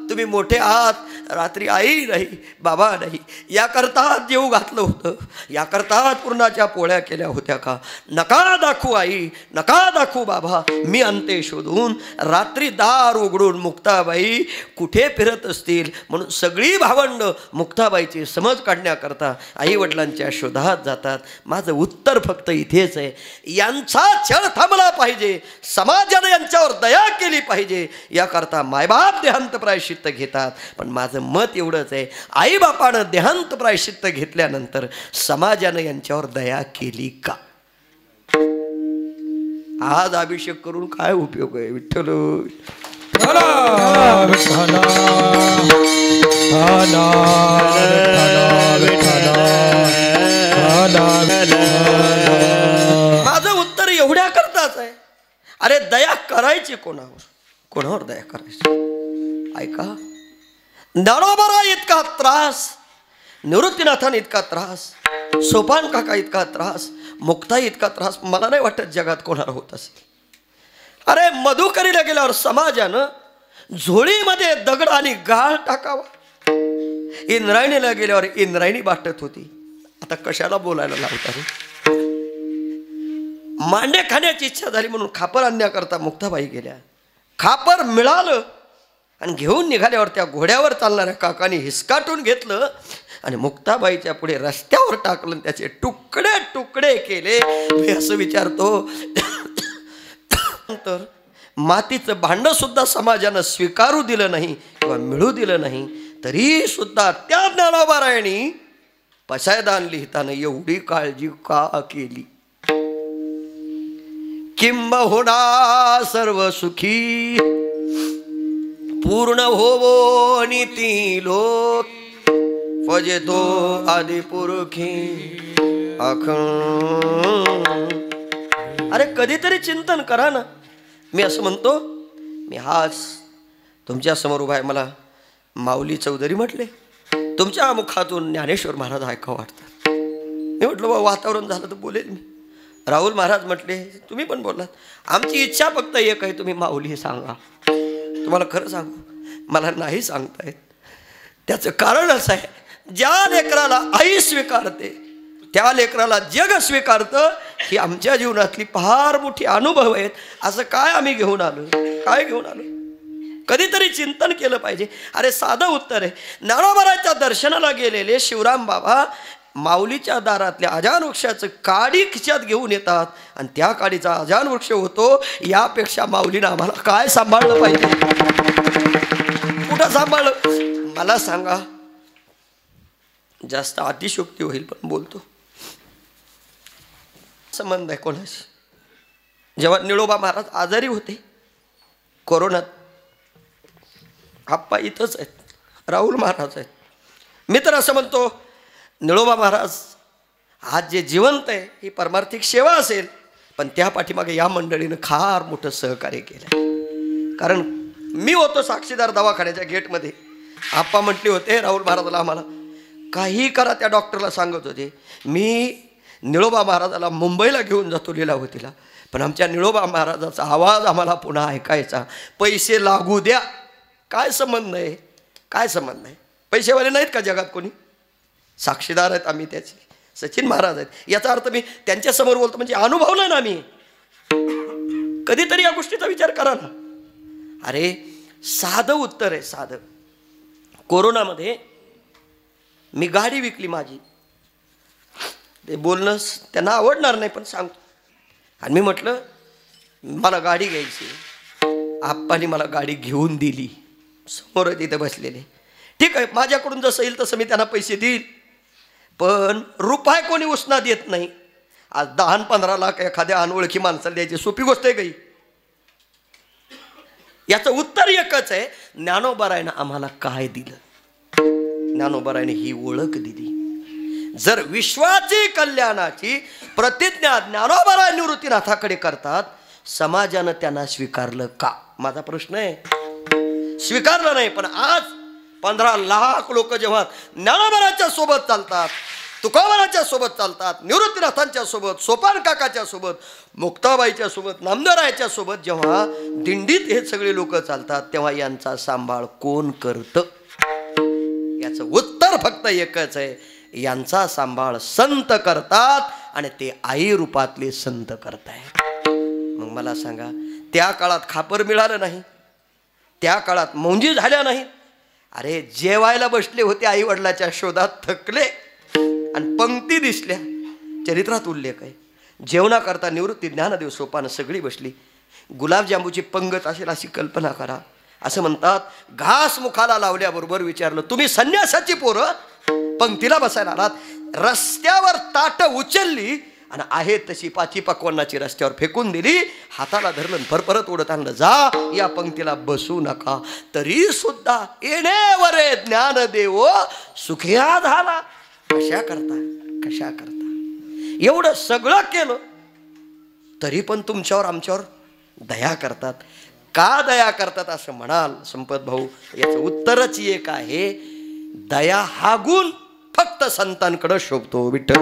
Speaker 4: तुम्ही मोठे आहात, रात्री आई नाही बाबा नाही याकरता जेव घातलं होतं, याकरता पूर्णाच्या पोळ्या केल्या होत्या का. नका दाखवू आई, नका दाखवू बाबा. मी अंते शोधून रात्री दार उघडून मुक्ताबाई कुठे फिरत असतील म्हणून सगळी भावंड मुक्ताबाईची समज काढण्याकरता आई वडिलांच्या शोधात जातात. माझं उत्तर फक्त इथेच आहे, यांचा छळ थांबला पाहिजे, समाजाने यांच्यावर दया केली पाहिजे, याकरता मायबाप देहांत प्रायश्चित्त घेतात. पण माझं मत एवढंच आहे, आईबापानं देहांत प्रायश्चित्त घेतल्यानंतर समाजानं यांच्यावर दया केली का. आज अभिषेक करून काय उपयोग आहे. विठ्ठल माझं उत्तर एवढ्या करताच आहे. अरे दया करायची कोणावर, कोणावर दया करायची. ऐका, ज्ञानोबा इतका त्रास, निवृत्तीनाथान इतका त्रास, सोपान काका इतका त्रास, मुक्ताई इतका त्रास मला नाही वाटत जगात कोणाला होत असेल. अरे मधुकरीला गेल्यावर समाजानं झोळीमध्ये दगड आणि गाळ टाकावा. इंद्रायणीला गेल्यावर इंद्रायणी वाटत होती. आता कशाला बोलायला लावता रे. मांडे खाण्याची इच्छा झाली म्हणून खापर आणण्याकरता मुक्ताबाई गेल्या. खापर मिळालं आणि घेऊन निघाल्यावर त्या घोड्यावर चालणाऱ्या काकाने हिसकाटून घेतलं आणि मुक्ताबाईच्या पुढे रस्त्यावर टाकलं, त्याचे तुकडे तुकडे केले. मी असं विचारतो, तर मातीचं भांडं सुद्धा समाजानं स्वीकारू दिलं नाही किंवा मिळू दिलं नाही, तरी सुद्धा त्या ज्ञानोबारायणी पसायदान लिहिताना एवढी काळजी का केली. किंबहुना सर्व सुखी पूर्ण होवो नीती लोक फजेतो आदिपुरुखी अरे कधीतरी चिंतन करा ना. मी असं म्हणतो, मी हाच तुमच्या समोर उभा आहे, मला माऊली चौधरी म्हटले, तुमच्या मुखातून ज्ञानेश्वर महाराज ऐकावं वाटतात. मी म्हटलं बा वातावरण झालं तर बोलेल मी. राहुल महाराज म्हटले, तुम्ही पण बोललात, आमची इच्छा फक्त एक आहे, तुम्ही माऊली सांगा. तुम्हाला खरं सांगू, मला नाही सांगता येत. त्याचं कारण असं आहे, ज्या लेकराला आई स्वीकारते त्या लेकराला जग स्वीकारतं. ही आमच्या जीवनातली फार मोठी अनुभव आहेत. असं काय आम्ही घेऊन आलो, काय घेऊन आलो, कधीतरी चिंतन केलं पाहिजे. अरे साधं उत्तर आहे, ज्ञानोबाराच्या दर्शनाला गेलेले शिवराम बाबा माऊलीच्या दारातल्या अजान वृक्षाचं काडी खिच्यात घेऊन येतात आणि त्या काडीचा अजान वृक्ष होतो. यापेक्षा माऊलीनं आम्हाला काय सांभाळलं पाहिजे, कुठं सांभाळलं मला सांगा. जास्त अतिशयोक्ती होईल पण बोलतो. संबंध आहे कोणाशी. जेव्हा निळोबा महाराज आजारी होते कोरोनात, आप्पा इथंच आहेत, राहुल महाराज आहेत. मी तर असं म्हणतो, निळोबा महाराज आज जे जिवंत आहे ही परमार्थिक सेवा असेल, पण त्या पाठीमागे या मंडळीनं फार मोठं सहकार्य केलं. कारण मी होतो साक्षीदार दवाखान्याच्या गेटमध्ये. आप्पा म्हटले होते राहुल महाराजाला, आम्हाला काही करा, त्या डॉक्टरला सांगत होते, मी निळोबा महाराजाला मुंबईला घेऊन जातो लीलावतीला, पण आमच्या निळोबा महाराजाचा आवाज आम्हाला पुन्हा ऐकायचा, पैसे लागू द्या. काय संबंध आहे, काय संबंध आहे. पैसेवाले नाहीत का जगात कोणी, साक्षीदार आहेत आम्ही त्याचे. सचिन महाराज आहेत, याचा अर्थ मी त्यांच्यासमोर बोलतो म्हणजे अनुभवलं ना मी. कधीतरी या गोष्टीचा विचार करा ना. अरे साधं उत्तर आहे, साधं. कोरोनामध्ये मी गाडी विकली माझी. ते बोलणं त्यांना आवडणार नाही पण सांगतो. आणि मी म्हटलं मला गाडी घ्यायची. आप्पांनी मला गाडी घेऊन दिली. समोर तिथे बसलेले. ठीक आहे, माझ्याकडून जसं येईल तसं मी त्यांना पैसे देईल, पण रुपये कोणी उसना देत नाही. आज 10-15 लाख एखाद्या अनोळखी माणसाला द्यायची सोपी गोष्ट आहे काही? याचं उत्तर एकच आहे, ज्ञानोबारायनं आम्हाला काय दिलं? ज्ञानोबारायने ही ओळख दिली. जर विश्वाची कल्याणाची प्रतिज्ञा ज्ञानोबाराय निवृत्तीनाथाकडे करतात, समाजानं त्यांना स्वीकारलं का? माझा प्रश्न आहे. स्वीकारलं नाही. पण आज 15 लाख लोक जेव्हा ज्ञानोबाराच्या सोबत चालतात, तुकोबाराच्या सोबत चालतात, निवृत्तीनाथांच्या सोबत, सोपान काकाच्या सोबत, मुक्ताबाईच्या सोबत, नामदेवरायाच्या सोबत जेव्हा दिंडीत हे सगळे लोक चालतात, तेव्हा यांचा सांभाळ कोण करतं? याचं उत्तर फक्त एकच आहे, यांचा सांभाळ संत करतात आणि ते आई रूपातले संत करतायत. मग मला सांगा, त्या काळात खापर मिळालं नाही, त्या काळात मौंजी झाल्या नाहीत. अरे जेवायला बसले होते आई वडिलाच्या शोधात, थकले आणि पंक्ती दिसल्या, चरित्रात उल्लेख आहे. जेवणाकरता निवृत्ती ज्ञानदेव सोपान सगळी बसली. गुलाबजांबूची पंगत असेल अशी कल्पना करा. असं म्हणतात, घास मुखाला लावल्याबरोबर विचारलं, तुम्ही संन्यासाची पोरं पंक्तीला बसायला आलात? रस्त्यावर ताट उचलली आणि आहे तशी 5 पक्वान्नाची रस्त्यावर फेकून दिली. हाताला धरलं, परत ओढत आणलं, जा या पंक्तीला बसू नका. तरी सुद्धा येणेवर ज्ञानदेव सुखिया झाला. कशा करता एवढं सगळं केलं तरी पण तुमच्यावर आमच्यावर दया करतात. का दया करतात असं म्हणाल संपत भाऊ? याचं उत्तरच एक आहे, दया हा गुण फक्त संतांकडे शोभतो. विठ्ठल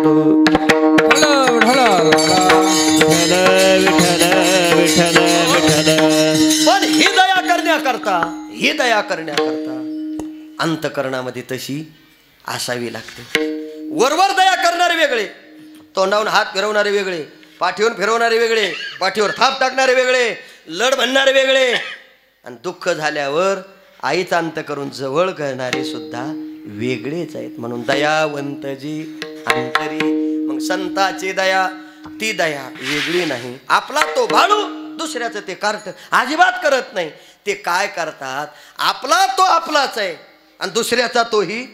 Speaker 4: पण ही दया करण्याकरता अंतकरणामध्ये तशी असावी लागते. वरवर दया करणारे वेगळे, तोंडावून हात फिरवणारे वेगळे, पाठीवरून फिरवणारे वेगळे, पाठीवर थाप टाकणारे वेगळे, लढ म्हणणारे वेगळे, आणि दुःख झाल्यावर आईचा अंत करून जवळ करणारे सुद्धा वेगळेच आहेत. म्हणून दयावंत जी अंतरी. मग संताची दया, ती दया वेगळी नाही. आपला तो भाडू, दुसऱ्याचं ते कार्ट अजिबात करत नाही. ते काय करतात, आपला तो आपलाच आहे आणि दुसऱ्याचा तोही.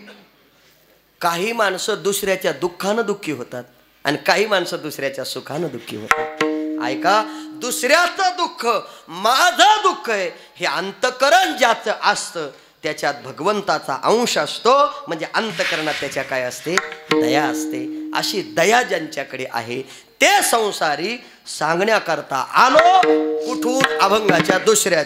Speaker 4: काही माणसं दुसऱ्याच्या दुःखानं दुःखी होतात आणि काही माणसं दुसऱ्याच्या सुखानं दुःखी होतात. ऐका, दुसऱ्याचं दुःख माझं दुःख आहे हे अंतकरण ज्याचं असतं त्याच्यात भगवंताचा अंश असतो. म्हणजे अंतकरणात त्याच्या काय असते? दया असते. अशी दया ज्यांच्याकडे आहे ते संसारी सांगण्याकरता आलो. कुठून? अभंगाच्या दुसऱ्या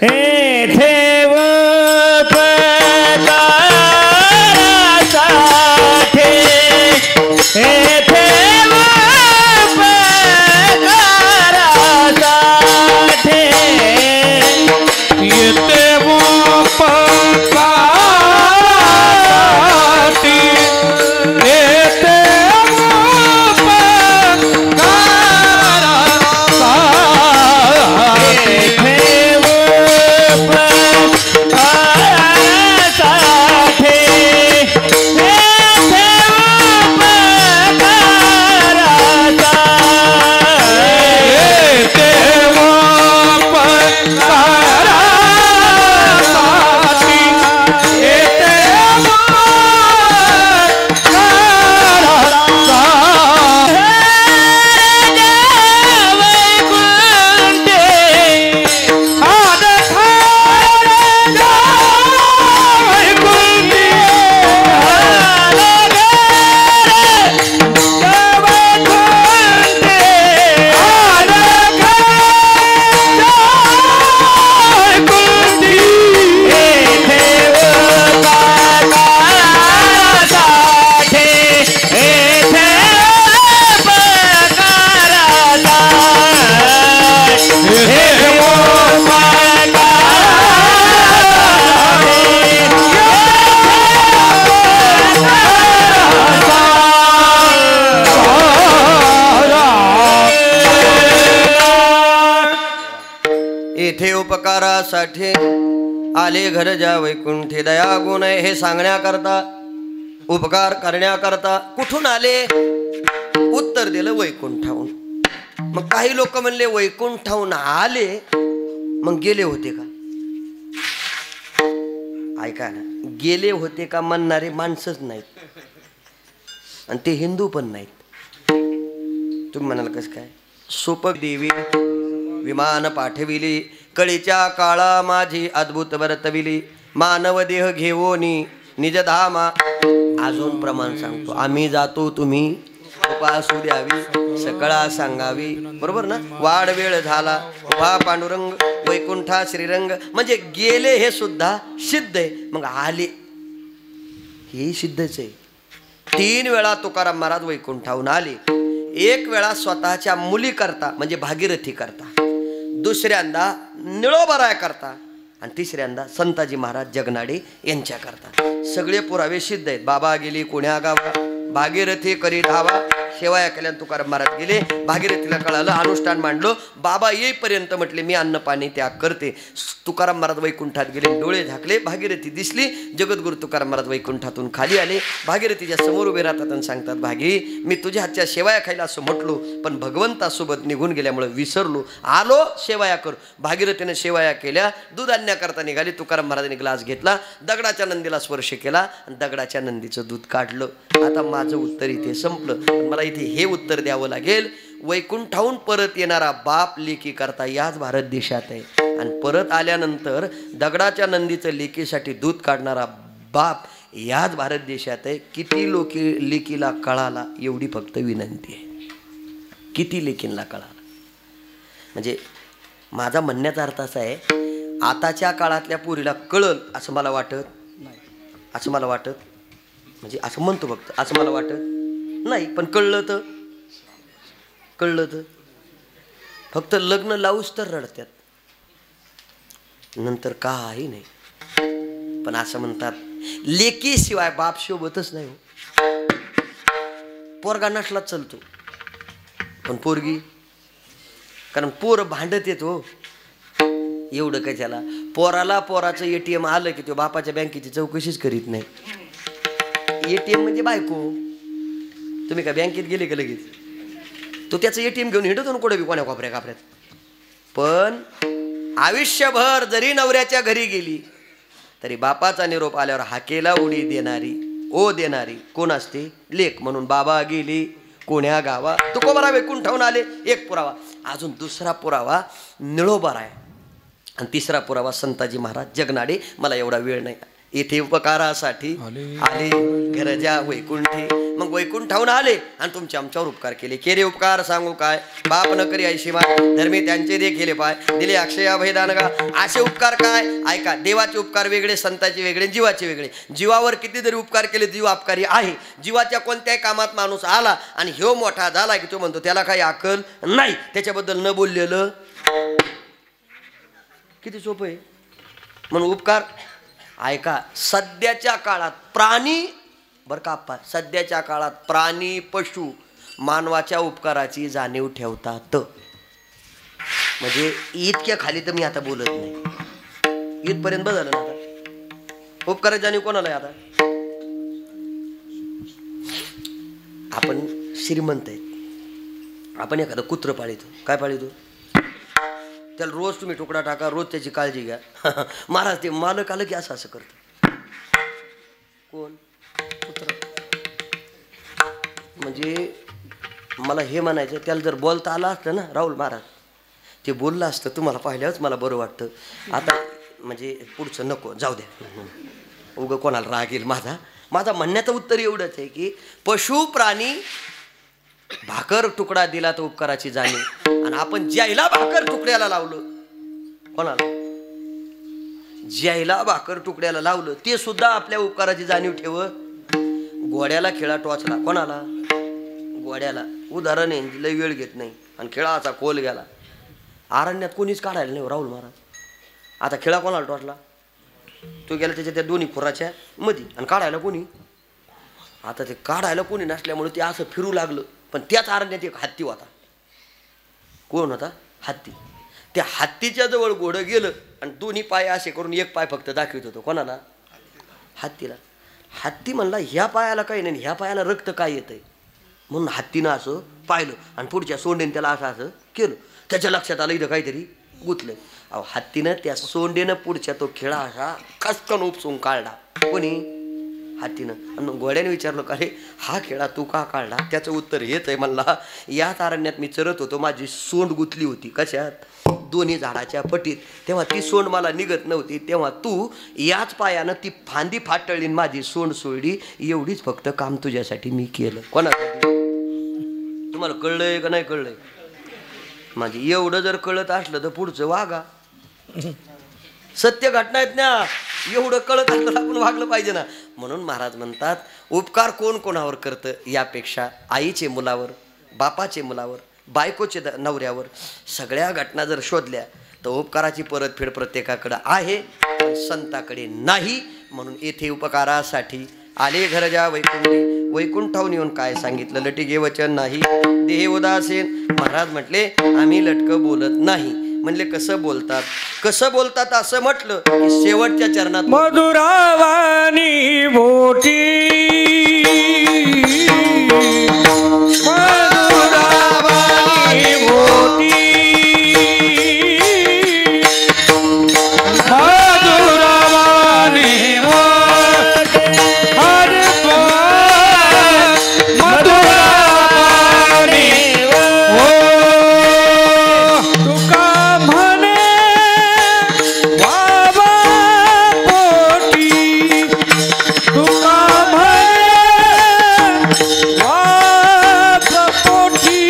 Speaker 4: उपकारासाठी आले घर जा वैकुंठी दया गुण हे सांगण्याकरता उपकार करण्याकरता. कुठून आले? उत्तर दिलं वैकुंठाहून. मग काही लोक म्हणले वैकुंठाहून आले मग गेले होते का? ऐका ना, गेले होते का म्हणणारे माणसंच नाहीत आणि ते हिंदू पण नाहीत. तुम्ही म्हणाल कसं काय? सोपं. देवी विमान पाठविली कळीच्या काळा माझी अद्भुत वर्तविली मानव देह घेवोनी निज धामा. अजून प्रमाण सांगतो. आम्ही जातो तुम्ही उपासू द्यावी सकळा सांगावी. बरोबर ना? वाढ वेळ झाला वा पांडुरंग वैकुंठा श्रीरंग. म्हणजे गेले हे सुद्धा सिद्ध आहे. मग आले हे सिद्धच आहे. 3 वेळा तुकाराम महाराज वैकुंठाहून आले. 1 वेळा स्वतःच्या मुली करता म्हणजे भागीरथी करता, दुसऱ्यांदा निळोबराया करता आणि तिसऱ्यांदा संताजी महाराज जगनाडे यांच्या करता. सगळे पुरावे सिद्ध आहेत. बाबा गेली कोण्या गावा भागीरथी करी धावा. शेवाया केल्या तुकाराम महाराज गेले. भागीरथीला कळालं, अनुष्ठान मांडलं. बाबा येईपर्यंत म्हटले मी अन्न पाणी त्याग करते. तुकाराम महाराज वैकुंठात गेले. डोळे झाकले, भागीरथी दिसली. जगद्गुरु तुकाराम महाराज वैकुंठातून खाली आले. भागीरथीच्या समोर उभे राहतात आणि सांगतात, भागी मी तुझ्या हातच्या शेवाया खायला असं म्हटलो पण भगवंतासोबत निघून गेल्यामुळे विसरलो. आलो शेवाया कर. भागीरथीने शेवाया केल्या. दूध आणण्याकरता निघाली. तुकाराम महाराजांनी ग्लास घेतला, दगडाच्या नंदीला स्पर्श केला आणि दगडाच्या नंदीचं दूध काढलं. आता माझं उत्तर इथे संपलं. मला इथे हे उत्तर द्यावं लागेल. वैकुंठाहून परत येणारा बाप लेकी करता याच भारत देशात आहे आणि परत आल्यानंतर दगडाच्या नंदीचं लेकीसाठी दूध काढणारा बाप याच भारत देशात आहे. किती लेकीला कळाला एवढी फक्त विनंती आहे. किती लेकींना कळाला? म्हणजे माझा म्हणण्याचा अर्थ असा आहे, आताच्या काळातल्या पोरीला कळल असं मला वाटत नाही. असं मला वाटत म्हणजे असं म्हणतो फक्त, असं मला वाटत नाही. पण कळलं तर फक्त लग्न लावूच तर रडत्यात, नंतर काही नाही. पण असं म्हणतात लेकीशिवाय बाप शोभतच नाही. पोरगा नसला चलतो पण पोरगी, कारण पोर भांडत येतो. एवढं काय त्याला? पोराचं ATM आलं की तो बापाच्या बँकेची चौकशीच करीत नाही. ATM म्हणजे बायको. तुम्ही का बँकेत गेले का लगेच? तो त्याचं ATM घेऊन हिंडतो ना कुठे बी कोण्या कोपऱ्या कापऱ्यात. पण आयुष्यभर जरी नवऱ्याच्या घरी गेली तरी बापाचा निरोप आल्यावर हाकेला उडी देणारी कोण असते? लेक. म्हणून बाबा गेली कोण्या गावा. तुकोबरा वैकुंठाहून आले. 1 पुरावा. अजून दुसरा पुरावा निळोबराया आणि तिसरा पुरावा संताजी महाराज जगनाडे. मला एवढा वेळ नाही. येथे उपकारासाठी आले घरजा वैकुंठी. मग वैकुंठाहून आले आणि तुमचे आमच्यावर उपकार केले उपकार सांगू काय? बाप न करी ऐशिवाय धर्मी त्यांचे देखील पाय दिले अक्षया भैदानगा. असे उपकार काय? ऐका. देवाचे उपकार वेगळे, संतांचे वेगळे, जीवाचे वेगळे. जीवावर किती जरी उपकार केले जीव अपकारी आहे. जीवाच्या कोणत्याही कामात माणूस आला आणि ह्यो मोठा झाला की तो म्हणतो त्याला काही अक्कल नाही. त्याच्याबद्दल न बोललेलं किती सोपं आहे. म्हणून उपकार ऐका. सध्याच्या काळात प्राणी बरं का आप्पा, सध्याच्या काळात प्राणी पशु मानवाच्या उपकाराची जाणीव ठेवतात. म्हणजे इतक्या खाली तर मी आता बोलत नाही. इथपर्यंत बदललं ना. आता उपकाराची जाणीव कोणाला आहे? आता आपण श्रीमंत आहेत. आपण एखादं कुत्र पाळितो. काय पाळितो? त्याला रोज तुम्ही तुकडा टाका, रोज त्याची काळजी घ्या. महाराज ते मालक आलं की असं करतं. कोण? कुत्र. म्हणजे मला हे म्हणायचं, त्याला जर बोलता आलं असतं ना राहुल महाराज, ते बोललं असतं तुम्हाला पाहिल्यावरच मला बरं वाटतं. आता म्हणजे पुढचं नको, जाऊ द्या. उगं कोणाला राग येईल माझा. म्हणण्याचं उत्तर एवढंच आहे की पशु प्राणी भाकर तुकडा दिला तर उपकाराची जाणीव. आणि आपण ज्याला भाकर तुकड्याला लावलं, कोणाला? ज्याला भाकर तुकड्याला लावलं ते सुद्धा आपल्या उपकाराची जाणीव ठेव. घोड्याला खिळा टोचला, कोणाला? घोड्याला. उदाहरण आहे, लय वेळ घेत नाही. आणि खिळाचा खोल गेला. अरण्यात कोणीच काढायला नाही राहुल महाराज. आता खिळा कोणाला टोचला? तो गेला त्याच्या त्या दोन्ही खुराच्या मध्ये. आणि काढायला कोणी? आता ते काढायला कोणी नसल्यामुळे ते असं फिरू लागलं. पण त्याच अरण्यात एक हत्ती होता. कोण होता? हत्ती. त्या हत्तीच्या जवळ घोडं गेलं आणि दोन्ही पाय असे करून एक पाय फक्त दाखवित होतो. कोणाला? हत्तीला. हत्ती म्हणला ह्या पायाला काही नाही, ह्या पायाला रक्त काय येतंय म्हणून हत्तीनं असं पाहिलं आणि पुढच्या सोंडेने त्याला असं असं केलं. त्याच्या लक्षात आलं इथं काहीतरी गुतलंय. अहो हत्तीनं त्या सोंडेनं पुढच्या तो खिळा असा खसकन उपसून काढला. कोणी? हत्तीनं. आणि घोड्याने विचारलं का रे हा खेळा तू का काढला? त्याचं उत्तर हेच आहे, म्हणला याच अरण्यात मी चरत होतो, माझी सोंड गुतली होती. कशात? दोन्ही झाडाच्या पटीत. तेव्हा ती सोंड मला निघत नव्हती, तेव्हा तू याच पायानं ती फांदी फाटळली माझी सोंड सोडली. एवढीच फक्त काम तुझ्यासाठी मी केलं. कोणासाठी? तुम्हाला कळलंय का नाही कळलंय? माझी एवढं जर कळत असलं तर पुढचं वागा. सत्य घटना आहेत ना, एवढं कळत असलं आपण वागलं पाहिजे ना. म्हणून महाराज म्हणतात उपकार कोण कोणावर करतं यापेक्षा आईचे मुलावर, बापाचे मुलावर, बायकोचे नवऱ्यावर सगळ्या घटना जर शोधल्या तर उपकाराची परतफेड प्रत्येकाकडे आहे, पण संताकडे नाही. म्हणून येथे उपकारासाठी आले घर जा वैकुंठी. वैकुंठाहून येऊन काय सांगितलं? लटिगे वचन नाही देह उदासीन. महाराज म्हटले आम्ही लटकं बोलत नाही. म्हणले कसं बोलतात? कसं बोलतात असं म्हटलं की शेवटच्या चरणात
Speaker 1: मधुरावानी बोटी, मधुरावानी बोटी, मधुरावानी बोटी, हरे मधुरावानी ओ तुका म्हणे वावा पोटी, तुका म्हणे वावा पोटी,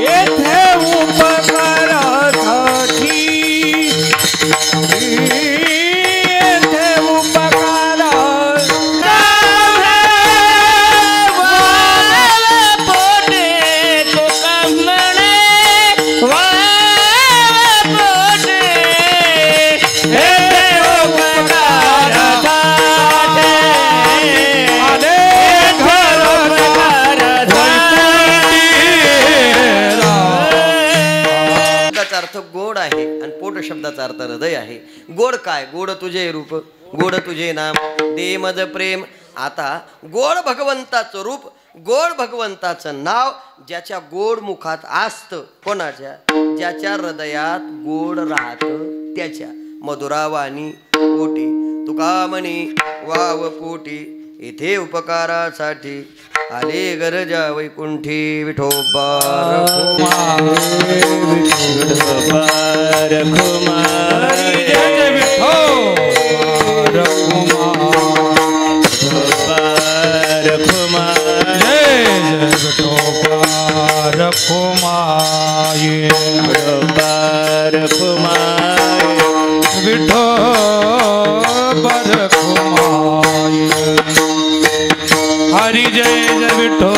Speaker 1: येथे उपकारासाठी, येथे
Speaker 4: अर्थ गोड आहे आणि पोट शब्दाचा अर्थ हृदय आहे. गोड काय? गोड तुझे रूप, गोड तुझे नाम, दे मज प्रेम. आता गोड भगवंताचं रूप, गोड भगवंताचं नाव ज्याच्या गोड मुखात असतं, कोणाच्या? ज्याच्या हृदयात गोड राहतं त्याच्या. मधुरावाणी पोटी तुका म्हणी वाव पोटी, इथे उपकारासाठी आले गरजा वैकुंठी. विठोबा
Speaker 1: हरि जय जय विठो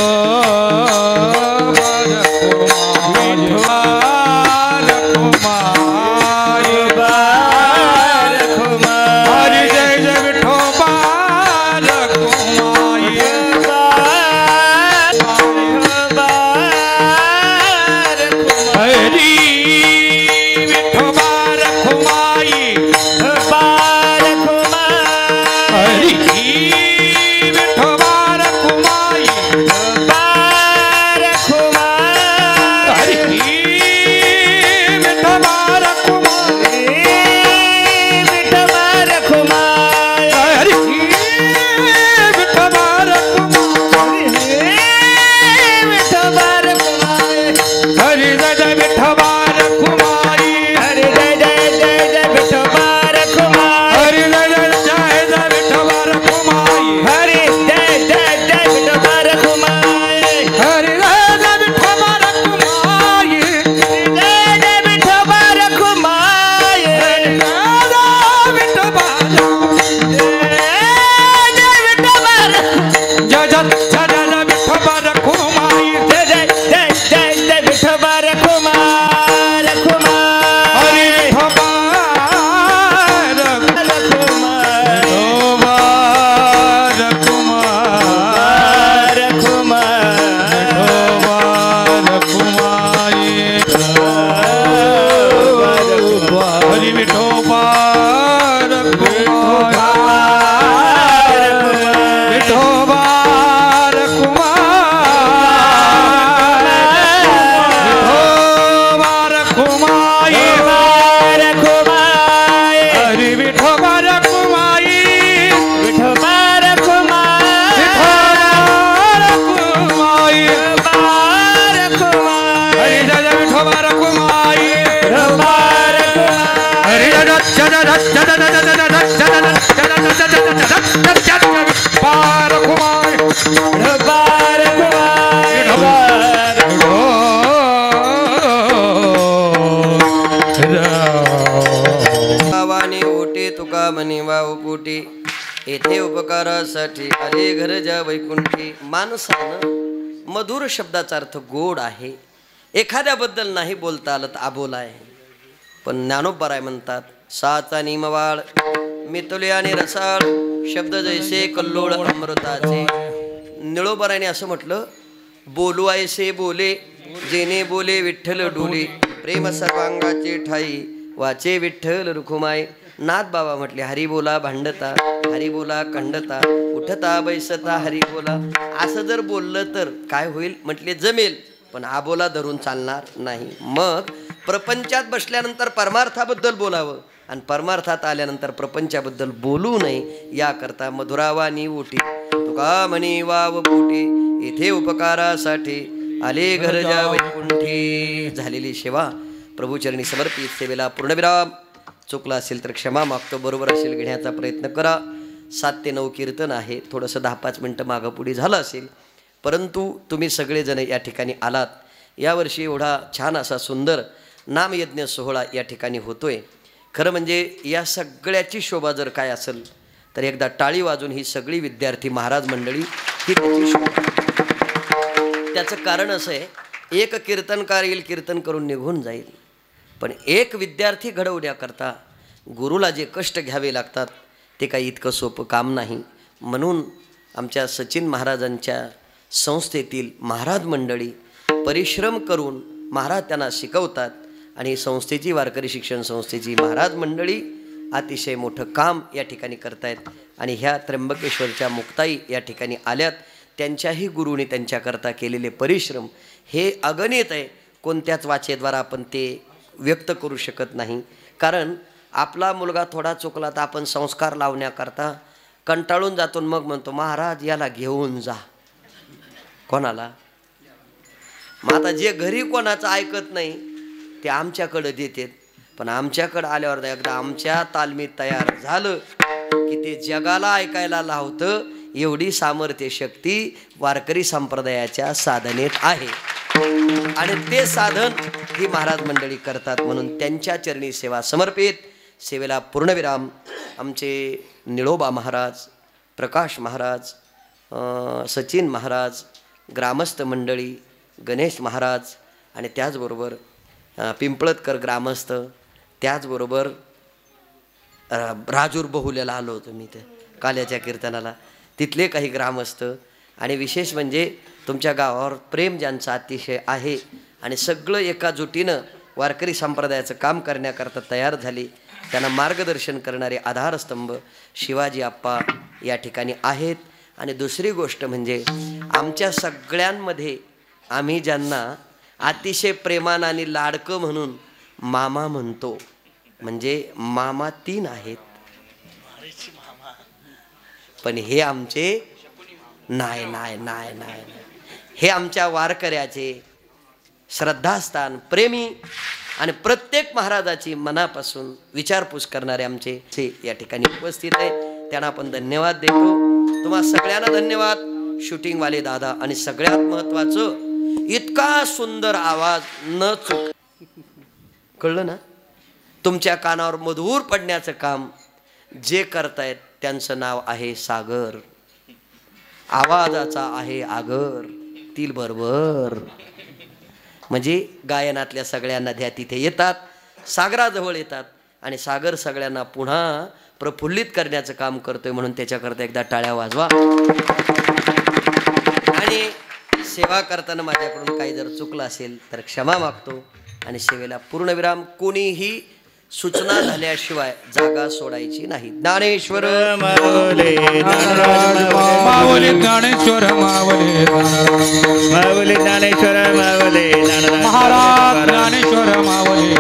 Speaker 1: हरि विठो बार
Speaker 4: म्हणे वाव पोटी येथे उपकारासाठी आले घर ज्या वैकुंठी. माणसानं मधुर शब्दाचा अर्थ गोड आहे. एखाद्याबद्दल नाही बोलता आलं तर आबोला आहे. पण ज्ञानोबराय म्हणतात साचा निमवाळ मितुले आणि रसाळ शब्द जैसे कल्लोळ अमृताचे. निळोबराने असं म्हटलं बोलू ऐसे बोले जेने बोले विठ्ठल डोले प्रेम सर्वांगाचे ठाई वाचे विठ्ठल रुखुमाई. नाथ बाबा म्हटले हरी बोला भांडता हरी बोला खंडता उठता बैसता हरी बोला. असं जर बोललं तर काय होईल म्हटले जमेल पण आबोला धरून चालणार नाही. मग प्रपंचात बसल्यानंतर परमार्थाबद्दल बोलावं आणि परमार्थात आल्यानंतर प्रपंचाबद्दल बोलू नये याकरता मधुरावानी ओटी तुका म्हणी वाव पोटी येथे उपकारासाठी आले घर ज्या वैकुंठी. झालेली सेवा प्रभूचरणी समर्पित सेवेला पूर्णविराम. चुकला असेल तर क्षमा मागतो. बरोबर असेल घेण्याचा प्रयत्न करा. 7 ते 9 कीर्तन आहे. थोडंसं 10-5 मिनटं मागं पुढे झालं असेल परंतु तुम्ही सगळेजण या ठिकाणी आलात. यावर्षी एवढा छान असा सुंदर नामयज्ञ सोहळा या ठिकाणी होतोय. खरं म्हणजे या सगळ्याची शोभा जर काय असेल तर एकदा टाळी वाजून ही सगळी विद्यार्थी महाराज मंडळी ही त्याची शोभा. त्याचं कारण असं आहे एक कीर्तनकार येईल कीर्तन करून निघून जाईल पण एक विद्यार्थी घडवण्याकरता गुरुला जे कष्ट घ्यावे लागतात ते काही इतकं सोपं काम नाही. म्हणून आमच्या सचिन महाराजांच्या संस्थेतील महाराज मंडळी परिश्रम करून महाराज त्यांना शिकवतात आणि संस्थेची वारकरी शिक्षण संस्थेची महाराज मंडळी अतिशय मोठं काम या ठिकाणी करतायत. आणि ह्या त्र्यंबकेश्वरच्या मुक्ताई या ठिकाणी आल्यात. त्यांच्याही गुरुने त्यांच्याकरता केलेले परिश्रम हे अगणित आहे. कोणत्याच वाचेद्वारा आपण ते व्यक्त करू शकत नाही. कारण आपला मुलगा थोडा चुकला तर आपण संस्कार लावण्याकरता कंटाळून जातो. मग म्हणतो महाराज याला घेऊन जा. कोणाला? मग आता जे घरी कोणाचं ऐकत नाही ते आमच्याकडं देतात. पण आमच्याकडं आल्यावर एकदा आमच्या तालमीत तयार झालं की ते जगाला ऐकायला लावतं. एवढी सामर्थ्य शक्ती वारकरी संप्रदायाच्या साधनेत आहे आणि ते साधन ही महाराज मंडळी करतात. म्हणून त्यांच्या चरणी सेवा समर्पित सेवेला पूर्णविराम. आमचे निळोबा महाराज, प्रकाश महाराज, सचिन महाराज, ग्रामस्थ मंडळी, गणेश महाराज आणि त्याचबरोबर पिंपळतकर ग्रामस्थ, त्याचबरोबर राजूर बहुल्याला आलो होतो मी ते काल्याच्या कीर्तनाला, तिथले काही ग्रामस्थ आणि विशेष म्हणजे तुमच्या गावावर प्रेम ज्यांचं अतिशय आहे आणि सगळं एका जुटीनं वारकरी संप्रदायाचं काम करण्याकरता तयार झाले. त्यांना मार्गदर्शन करणारे आधारस्तंभ शिवाजी आप्पा या ठिकाणी आहेत. आणि दुसरी गोष्ट म्हणजे आमच्या सगळ्यांमध्ये आम्ही ज्यांना अतिशय प्रेमानं आणि लाडकं म्हणून मामा म्हणतो म्हणजे मामा 3 आहेत. पण हे आमचे नाही नाही नाही नाही हे आमच्या वारकऱ्याचे श्रद्धास्थान, प्रेमी आणि प्रत्येक महाराजाची मनापासून विचारपूस करणारे आमचे ते या ठिकाणी उपस्थित आहे. त्यांना आपण धन्यवाद देतो. तुम्हा सगळ्यांना धन्यवाद. शूटिंगवाले दादा आणि सगळ्यात महत्त्वाचं इतका सुंदर आवाज न चूक. कळलं ना? तुमच्या कानावर मधुर पडण्याचं काम जे करतायत त्यांचं नाव आहे सागर. आवाजाचा आहे आगर तील बरोबर. म्हणजे गायनातल्या सगळ्या नद्या तिथे येतात, सागराजवळ येतात आणि सागर सगळ्यांना पुन्हा प्रफुल्लित करण्याचं काम करतोय. म्हणून त्याच्याकरता एकदा टाळ्या वाजवा. आणि सेवा करताना माझ्याकडून काही जर चुकलं असेल तर क्षमा मागतो आणि सेवेला पूर्णविराम. कोणीही सूचना झाल्याशिवाय जागा सोडायची नाही. ज्ञानेश्वर
Speaker 2: माऊली
Speaker 1: माऊली ज्ञानेश्वर माऊली
Speaker 2: माऊली ज्ञानेश्वर माऊली
Speaker 1: महाराज ज्ञानेश्वर माऊली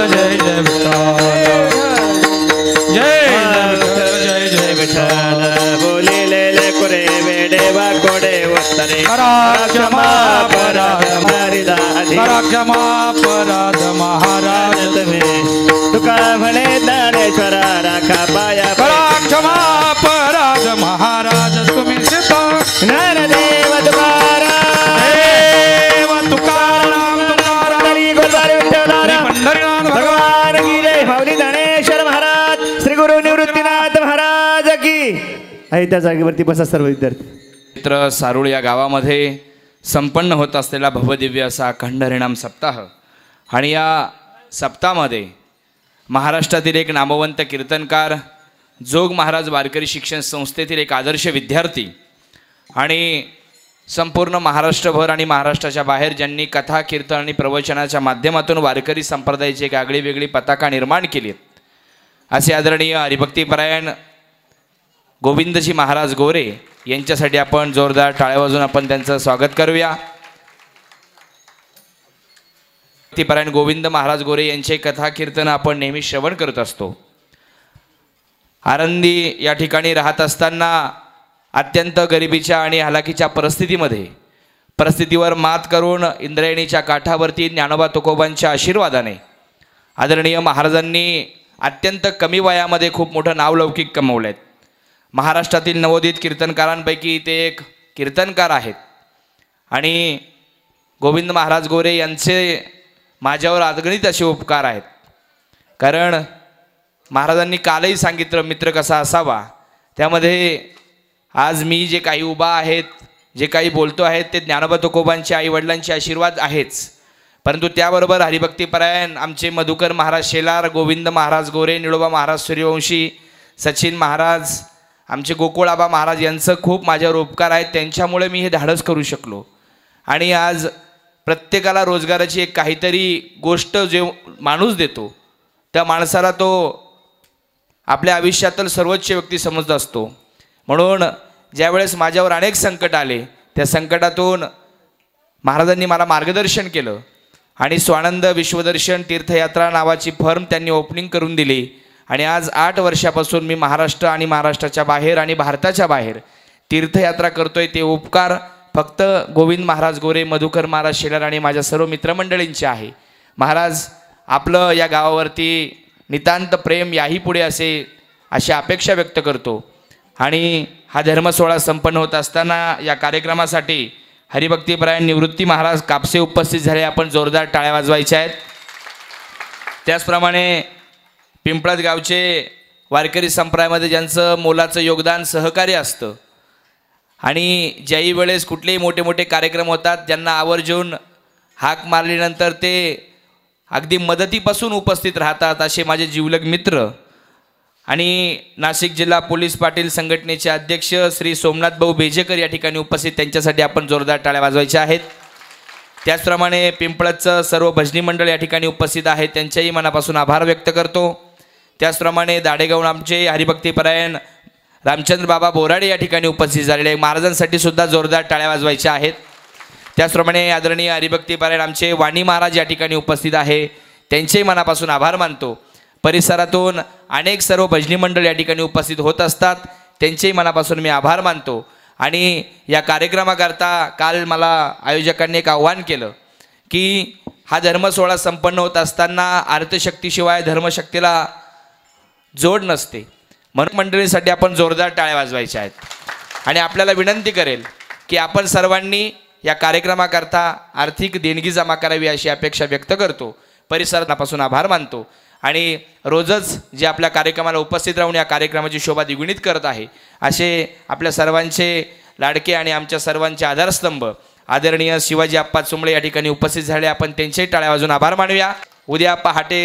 Speaker 1: जय जय विठ्ठल जय जय विठ्ठल
Speaker 2: बोलिलेले कुरे वेडेवा कोडे वस्तरे
Speaker 1: क्षमा अपराध
Speaker 2: हरिदासी
Speaker 1: क्षमा अपराध महाराज
Speaker 2: तुम्ही तुका म्हणे ज्ञानेश्वरा राखा पाया
Speaker 1: क्षमा अपराध महाराज तुम्ही सीता
Speaker 2: ज्ञानदेव तुकाराम हरी गोसावी विठ्ठल
Speaker 1: पंढरीनाथ
Speaker 2: भगवान की जय माऊली ज्ञानेश्वर महाराज श्री गुरु निवृत्तीनाथ महाराज की आहे त्या जागेवरती बसा सर्व विद्यार्थी
Speaker 3: मित्र सारूळ या गावामध्ये संपन्न होत असलेला भवदिव्य असा अखंड हरिनाम सप्ताह आणि या सप्ताहामध्ये महाराष्ट्रातील एक नामवंत कीर्तनकार जोग महाराज वारकरी शिक्षण संस्थेतील एक आदर्श विद्यार्थी आणि संपूर्ण महाराष्ट्रभर आणि महाराष्ट्राच्या बाहेर ज्यांनी कथा कीर्तन आणि प्रवचनाच्या माध्यमातून वारकरी संप्रदायाची एक आगळी वेगळी पताका निर्माण केली असे आदरणीय हरिभक्तीपरायण गोविंदजी महाराज गोरे यांच्यासाठी आपण जोरदार टाळ्या वाजवून आपण त्यांचं स्वागत करूया. भक्तीपरायण गोविंद महाराज गोरे यांचे कथा कीर्तन आपण नेहमी श्रवण करत असतो. आरंदी या ठिकाणी राहत असताना अत्यंत गरिबीच्या आणि हलाखीच्या परिस्थितीवर मात करून इंद्रायणीच्या काठावरती ज्ञानोबा तुकोबांच्या आशीर्वादाने आदरणीय महाराजांनी अत्यंत कमी वयामध्ये खूप मोठं नावलौकिक कमवलं आहे. महाराष्ट्रातील नवोदित कीर्तनकारांपैकी ते एक कीर्तनकार आहेत आणि गोविंद महाराज गोरे यांचे माझ्यावर अगणित असे उपकार आहेत. कारण महाराजांनी कालही सांगितलं मित्र कसा असावा, त्यामध्ये आज मी जे काही उभा आहेत जे काही बोलतो आहेत ते ज्ञानोबा तुकोबांचे आईवडिलांचे आशीर्वाद आहेच, परंतु त्याबरोबर हरिभक्तीपरायण आमचे मधुकर महाराज शेलार, गोविंद महाराज गोरे, निळोबा महाराज सूर्यवंशी, सचिन महाराज, आमचे गोकुळाबा महाराज यांचं खूप माझ्यावर उपकार आहेत. त्यांच्यामुळे मी हे धाडस करू शकलो आणि आज प्रत्येकाला रोजगाराची एक काहीतरी गोष्ट जे माणूस देतो त्या माणसाला तो आपल्या आयुष्यातील सर्वोच्च व्यक्ती समजत असतो. म्हणून ज्यावेळेस माझ्यावर अनेक संकट आले त्या संकटातून महाराजांनी मला मार्गदर्शन केलं आणि स्वानंद विश्वदर्शन तीर्थयात्रा नावाची फर्म त्यांनी ओपनिंग करून दिली आणि आज 8 वर्षापासून मी महाराष्ट्र आणि महाराष्ट्राच्या बाहेर आणि भारताच्या बाहेर तीर्थयात्रा करतोय. ते उपकार फक्त गोविंद महाराज गोरे, मधुकर महाराज शेलार आणि माझ्या सर्व मित्रमंडळींचे आहे. महाराज आपलं या गावावरती नितांत प्रेम याही पुढे अशी अपेक्षा व्यक्त करतो आणि हा धर्मसोहळा संपन्न होत असताना या कार्यक्रमासाठी हरिभक्तीपरायण निवृत्ती महाराज कापसे उपस्थित झाले. आपण जोरदार टाळ्या वाजवायच्या आहेत. त्याचप्रमाणे पिंपळद गावचे वारकरी संप्रदायामध्ये ज्यांचं मोलाचं योगदान सहकार्य असतं आणि ज्याही वेळेस कुठलेही मोठे मोठे कार्यक्रम होतात ज्यांना आवर्जून हाक मारल्यानंतर ते अगदी मदतीपासून उपस्थित राहतात असे माझे जिवलग मित्र आणि नाशिक जिल्हा पोलीस पाटील संघटनेचे अध्यक्ष श्री सोमनाथ भाऊ बेजेकर या ठिकाणी उपस्थित, त्यांच्यासाठी आपण जोरदार टाळ्या वाजवायच्या आहेत. त्याचप्रमाणे पिंपळदचं सर्व भजनी मंडळ या ठिकाणी उपस्थित आहे, त्यांच्याही मनापासून आभार व्यक्त करतो. त्याचप्रमाणे दाडेगावून आमचे हरिभक्तीपरायण रामचंद्र बाबा बोराडे या ठिकाणी उपस्थित झालेले आहे, महाराजांसाठी सुद्धा जोरदार टाळ्या वाजवायच्या आहेत. त्याचप्रमाणे आदरणीय हरिभक्तीपरायण आमचे वाणी महाराज या ठिकाणी उपस्थित आहे, त्यांचेही मनापासून आभार मानतो. परिसरातून अनेक सर्व भजनी मंडळ या ठिकाणी उपस्थित होत असतात, त्यांचेही मनापासून मी आभार मानतो. आणि या कार्यक्रमाकरता काल मला आयोजकांनी एक आव्हान केलं की हा धर्मसोहळा संपन्न होत असताना अर्थशक्तीशिवाय धर्मशक्तीला जोड नसते, म्हणून मंडळींसाठी आपण जोरदार टाळ्या वाजवायच्या आहेत. आणि आपल्याला विनंती करेल की आपण सर्वांनी या कार्यक्रमाकरता आर्थिक देणगी जमा करावी अशी अपेक्षा व्यक्त करतो. परिसरापासून आभार मानतो आणि रोजच जे आपल्या कार्यक्रमाला उपस्थित राहून या कार्यक्रमाची शोभा द्विगुणित करत आहे असे आपल्या सर्वांचे लाडके आणि आमच्या सर्वांचे आधारस्तंभ आदरणीय शिवाजी आप्पा चुंबळे या ठिकाणी उपस्थित झाले. आपण त्यांचेही टाळ्या वाजून आभार मानूया. उद्या पहाटे